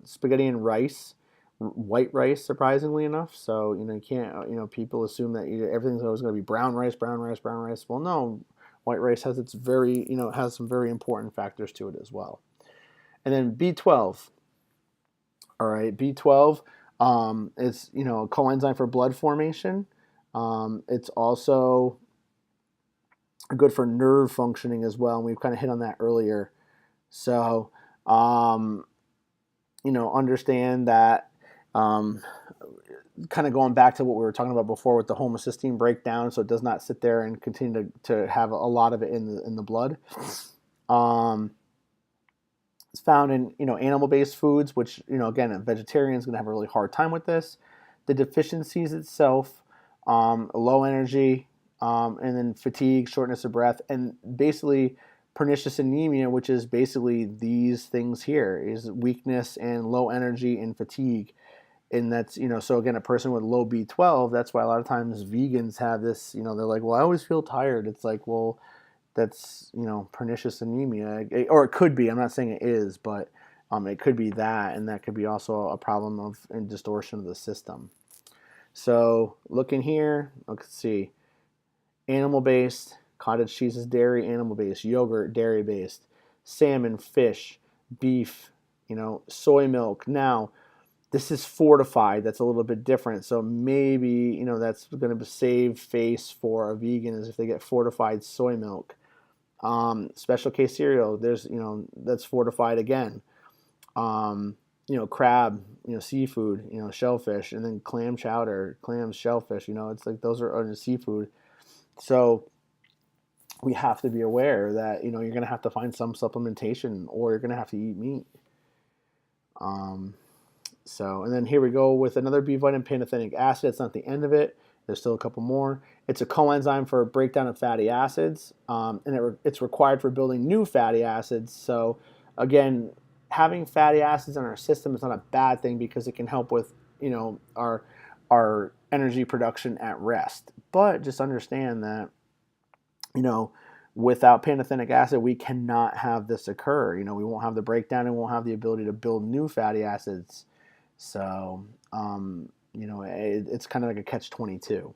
spaghetti and rice, white rice. Surprisingly enough, so you can't. People assume that everything's always going to be brown rice, brown rice, brown rice. Well, no, white rice has its very has some very important factors to it as well. And then B12. All right, B12 is a coenzyme for blood formation. It's also good for nerve functioning as well, and we've kind of hit on that earlier. So, understand that. Kind of going back to what we were talking about before with the homocysteine breakdown, so it does not sit there and continue to have a lot of it in the blood. It's found in animal-based foods, which again, a vegetarian is going to have a really hard time with this. The deficiencies itself, low energy, and then fatigue, shortness of breath, and basically pernicious anemia, which is basically these things here, is weakness and low energy and fatigue. And that's so again, a person with low B12, that's why a lot of times vegans have this. They're like, well, I always feel tired. It's like, well, that's pernicious anemia, or it could be. I'm not saying it is, but it could be that, and that could be also a problem of and distortion of the system. So looking here, let's see, animal-based, cottage cheese is dairy, animal-based, yogurt, dairy-based, salmon, fish, beef, soy milk. Now, this is fortified. That's a little bit different. So maybe that's going to save face for a vegan is if they get fortified soy milk. Special case cereal, there's that's fortified again. Crab, seafood, shellfish, and then clam chowder, clams, shellfish. It's like those are under seafood. So we have to be aware that you're going to have to find some supplementation, or you're going to have to eat meat. And then here we go with another B vitamin, pantothenic acid. It's not the end of it. There's still a couple more. It's a coenzyme for breakdown of fatty acids, and it's required for building new fatty acids. So, again, having fatty acids in our system is not a bad thing because it can help with our energy production at rest. But just understand that without pantothenic acid, we cannot have this occur. We won't have the breakdown and won't have the ability to build new fatty acids. So, it's kind of like a catch-22.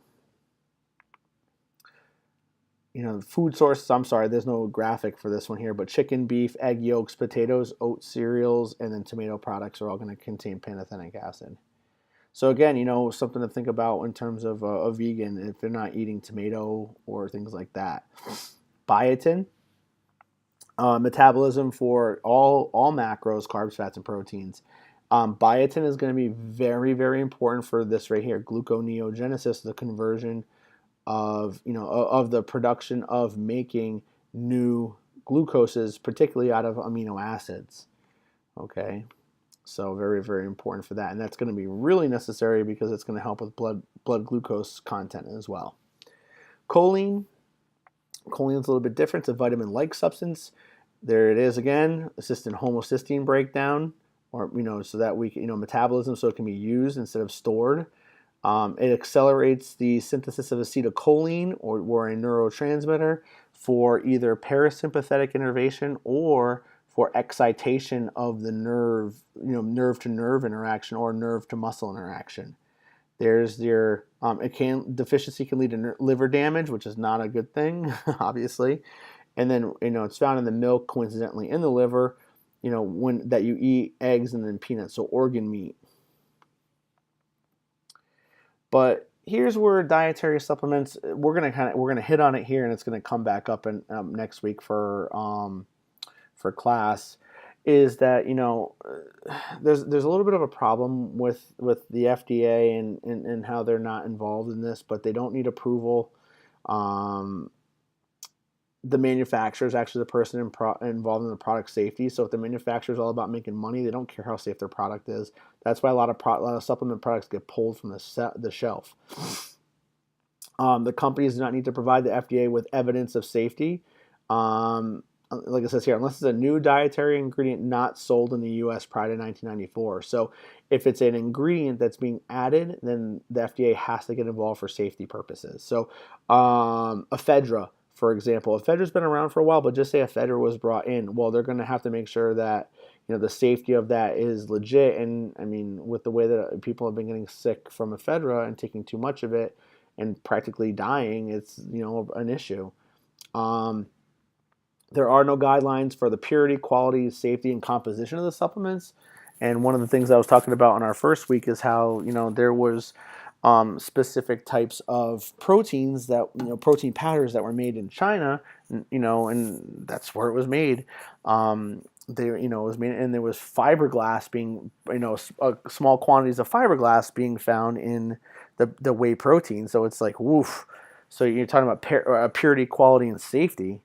Food sources, I'm sorry, there's no graphic for this one here, but chicken, beef, egg yolks, potatoes, oat cereals, and then tomato products are all going to contain pantothenic acid. So again, something to think about in terms of a vegan if they're not eating tomato or things like that. Biotin, metabolism for all macros, carbs, fats, and proteins. Biotin is going to be very, very important for this right here, gluconeogenesis, the conversion of of the production of making new glucoses, particularly out of amino acids. Okay, so very, very important for that, and that's going to be really necessary because it's going to help with blood glucose content as well. Choline. Choline is a little bit different. It's a vitamin-like substance. There it is again, assist in homocysteine breakdown, or so that we metabolism, so it can be used instead of stored. It accelerates the synthesis of acetylcholine, or a neurotransmitter, for either parasympathetic innervation or for excitation of the nerve, nerve to nerve interaction or nerve to muscle interaction. There's your deficiency can lead to liver damage, which is not a good thing, obviously. And then it's found in the milk, coincidentally in the liver, when that you eat eggs and then peanuts, so organ meat. But here's where dietary supplements, we're gonna hit on it here, and it's gonna come back up in next week for class. Is that there's a little bit of a problem with the FDA and how they're not involved in this, but they don't need approval. The manufacturer is actually the person involved in the product safety. So if the manufacturer is all about making money, they don't care how safe their product is. That's why a lot of supplement products get pulled from the shelf. The companies do not need to provide the FDA with evidence of safety. Like it says here, unless it's a new dietary ingredient not sold in the U.S. prior to 1994. So if it's an ingredient that's being added, then the FDA has to get involved for safety purposes. So ephedra, for example, ephedра's been around for a while, but just say ephedra was brought in. Well, they're going to have to make sure that the safety of that is legit. And I mean, with the way that people have been getting sick from ephedra and taking too much of it and practically dying, it's an issue. There are no guidelines for the purity, quality, safety, and composition of the supplements. And one of the things I was talking about in our first week is how there was specific types of proteins that protein powders that were made in China, and that's where it was made. It was made, and there was fiberglass being, small quantities of fiberglass being found in the whey protein. So it's like, woof. So you're talking about purity, quality, and safety.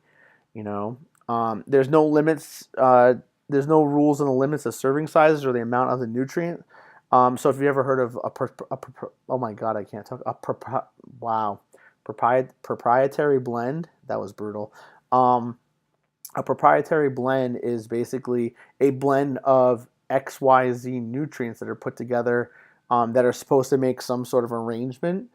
There's no limits. There's no rules on the limits of serving sizes or the amount of the nutrient. So if you ever heard of oh my god, I can't talk. Proprietary blend. That was brutal. A proprietary blend is basically a blend of XYZ nutrients that are put together that are supposed to make some sort of arrangement.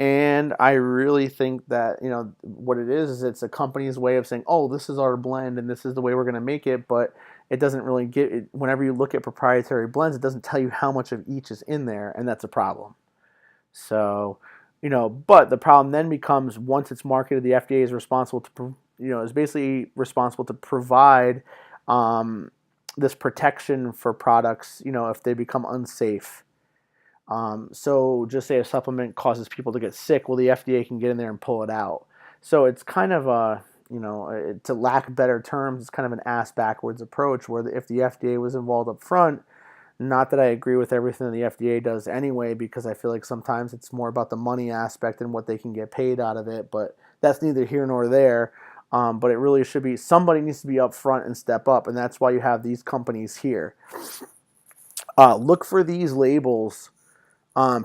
And I really think that, what it is it's a company's way of saying, oh, this is our blend and this is the way we're going to make it. But it doesn't really get it. Whenever you look at proprietary blends, it doesn't tell you how much of each is in there. And that's a problem. So, but the problem then becomes once it's marketed, the FDA is responsible to, is basically responsible to provide this protection for products, if they become unsafe. So just say a supplement causes people to get sick, well, the FDA can get in there and pull it out. So it's kind of a, to lack better terms, it's kind of an ass backwards approach where if the FDA was involved up front, not that I agree with everything the FDA does anyway, because I feel like sometimes it's more about the money aspect and what they can get paid out of it, but that's neither here nor there. But it really should be, somebody needs to be up front and step up, and that's why you have these companies here. Look for these labels.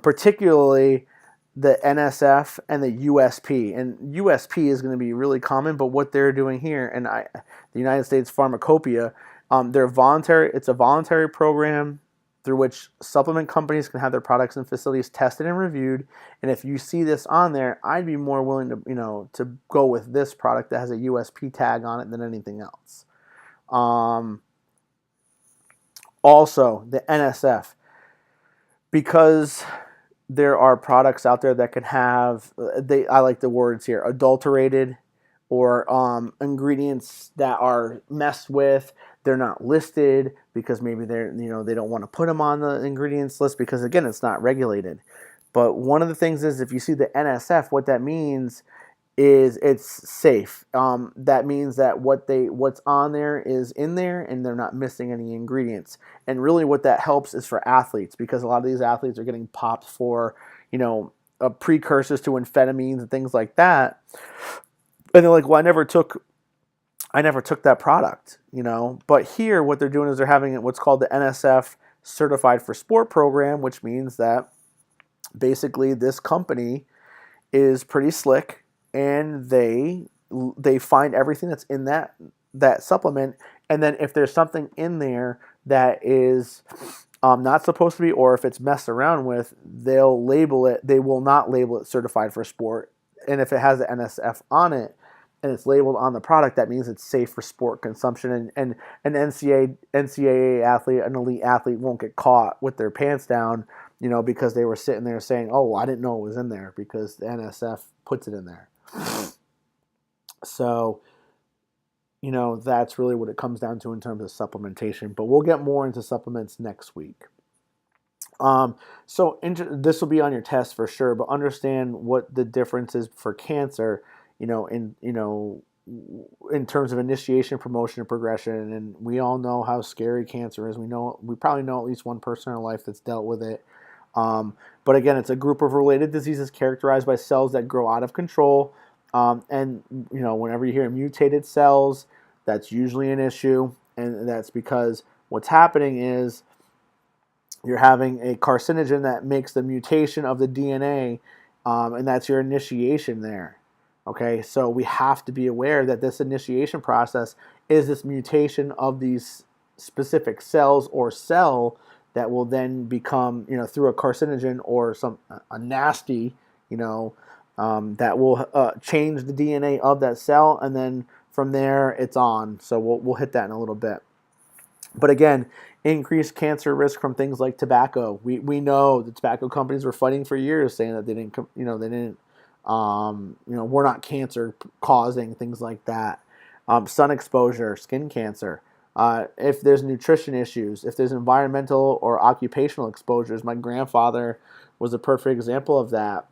Particularly the NSF and the USP. And USP is going to be really common, but what they're doing here, and the United States Pharmacopoeia, they're voluntary. It's a voluntary program through which supplement companies can have their products and facilities tested and reviewed. And if you see this on there, I'd be more willing to, to go with this product that has a USP tag on it than anything else. Also, the NSF. Because there are products out there that can have, I like the words here, adulterated or ingredients that are messed with. They're not listed because maybe they don't want to put them on the ingredients list because, again, it's not regulated. But one of the things is if you see the NSF, what that means is it's safe. That means that what's on there is in there and they're not missing any ingredients. And really what that helps is for athletes, because a lot of these athletes are getting popped for, precursors to amphetamines and things like that. And they're like, well, I never took that product, But here what they're doing is they're having what's called the NSF Certified for Sport program, which means that basically this company is pretty slick. And they find everything that's in that supplement, and then if there's something in there that is not supposed to be, or if it's messed around with, they'll label it. They will not label it certified for sport, and if it has the NSF on it, and it's labeled on the product, that means it's safe for sport consumption. And an NCAA athlete, an elite athlete, won't get caught with their pants down, because they were sitting there saying, "Oh, I didn't know it was in there," because the NSF puts it in there. So, that's really what it comes down to in terms of supplementation. But we'll get more into supplements next week. This will be on your test for sure, but understand what the difference is for cancer, in terms of initiation, promotion, and progression. And we all know how scary cancer is. We probably know at least one person in our life that's dealt with it. But again, it's a group of related diseases characterized by cells that grow out of control. And whenever you hear mutated cells, that's usually an issue, and that's because what's happening is you're having a carcinogen that makes the mutation of the DNA, and that's your initiation there. Okay, so we have to be aware that this initiation process is this mutation of these specific cells or cell that will then become, through a carcinogen or a nasty, that will change the DNA of that cell, and then from there it's on. So we'll hit that in a little bit. But again, increased cancer risk from things like tobacco. We know the tobacco companies were fighting for years, saying that we're not cancer causing, things like that. Sun exposure, skin cancer. If there's nutrition issues, if there's environmental or occupational exposures, my grandfather was a perfect example of that.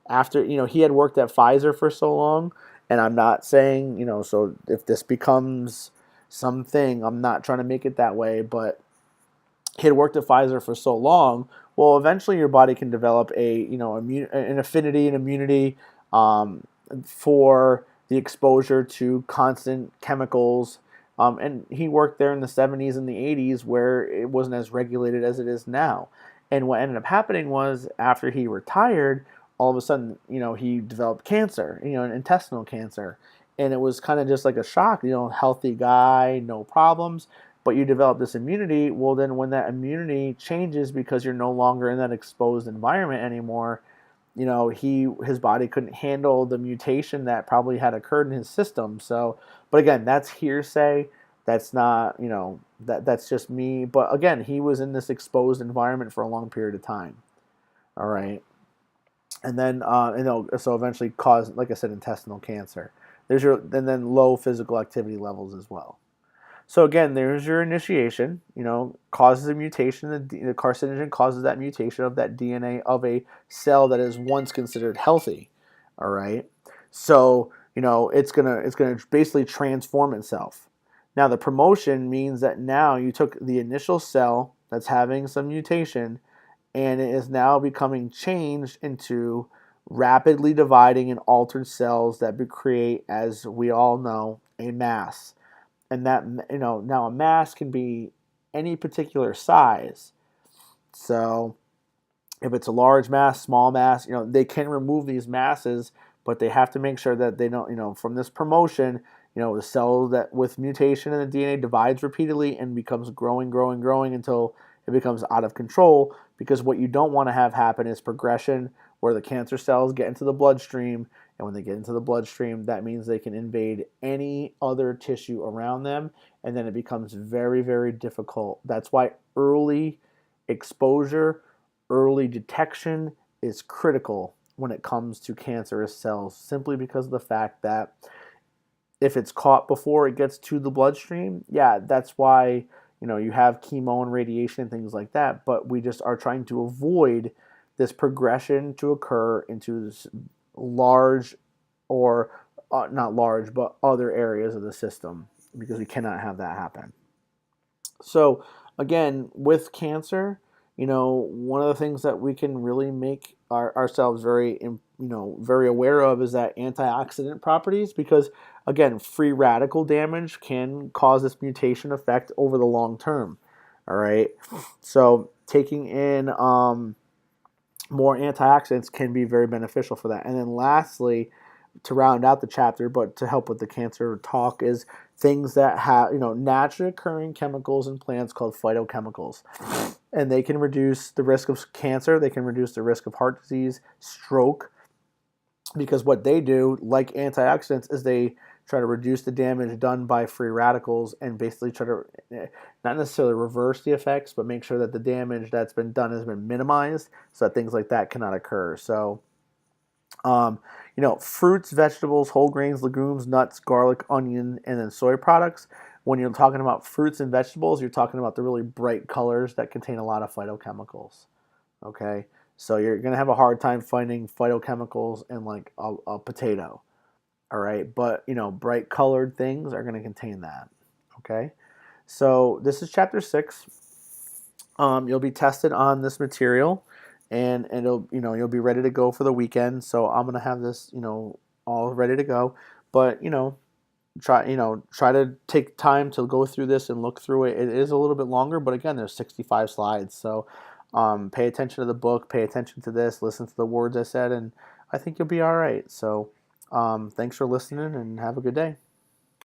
After he had worked at Pfizer for so long, and I'm not saying so if this becomes something, I'm not trying to make it that way, but he had worked at Pfizer for so long. Well, eventually your body can develop an affinity and immunity for the exposure to constant chemicals. And he worked there in the 70s and the 80s where it wasn't as regulated as it is now. And what ended up happening was after he retired, all of a sudden, he developed cancer, intestinal cancer. And it was kind of just like a shock, healthy guy, no problems, but you develop this immunity. Well, then when that immunity changes because you're no longer in that exposed environment anymore, his body couldn't handle the mutation that probably had occurred in his system. So, but again, that's hearsay. That's not, that's just me. But again, he was in this exposed environment for a long period of time. All right. And then, so eventually caused, like I said, intestinal cancer. And then low physical activity levels as well. So again, there's your initiation, causes a mutation. The carcinogen causes that mutation of that DNA of a cell that is once considered healthy. All right. So, it's gonna basically transform itself. Now the promotion means that now you took the initial cell that's having some mutation, and it is now becoming changed into rapidly dividing and altered cells that create, as we all know, a mass. And that, now a mass can be any particular size. So if it's a large mass, small mass, they can remove these masses, but they have to make sure that they don't, from this promotion, the cell that with mutation in the DNA divides repeatedly and becomes growing until it becomes out of control, because what you don't want to have happen is progression where the cancer cells get into the bloodstream, and when they get into the bloodstream, that means they can invade any other tissue around them, and then it becomes very, very difficult. That's why early exposure, early detection is critical when it comes to cancerous cells, simply because of the fact that if it's caught before it gets to the bloodstream, that's why you have chemo and radiation and things like that, but we just are trying to avoid this progression to occur into this large or not large, but other areas of the system, because we cannot have that happen. So again, with cancer, one of the things that we can really make ourselves very aware of is that antioxidant properties, because again, free radical damage can cause this mutation effect over the long term. All right. So taking in more antioxidants can be very beneficial for that. And then lastly, to round out the chapter, but to help with the cancer talk, is things that have, naturally occurring chemicals in plants called phytochemicals. And they can reduce the risk of cancer. They can reduce the risk of heart disease, stroke, because what they do, like antioxidants, is they try to reduce the damage done by free radicals and basically try to not necessarily reverse the effects, but make sure that the damage that's been done has been minimized so that things like that cannot occur. So, um, fruits, vegetables, whole grains, legumes, nuts, garlic, onion, and then soy products. When you're talking about fruits and vegetables, you're talking about the really bright colors that contain a lot of phytochemicals. Okay, so you're gonna have a hard time finding phytochemicals in like a potato. All right, but bright colored things are gonna contain that. Okay, so this is chapter 6. You'll be tested on this material, and it'll you'll be ready to go for the weekend. So I'm gonna have this all ready to go, but try to take time to go through this and look through it. It is a little bit longer, but again, there's 65 slides, so pay attention to the book, pay attention to this, listen to the words I said, and I think you'll be all right. So thanks for listening, and have a good day.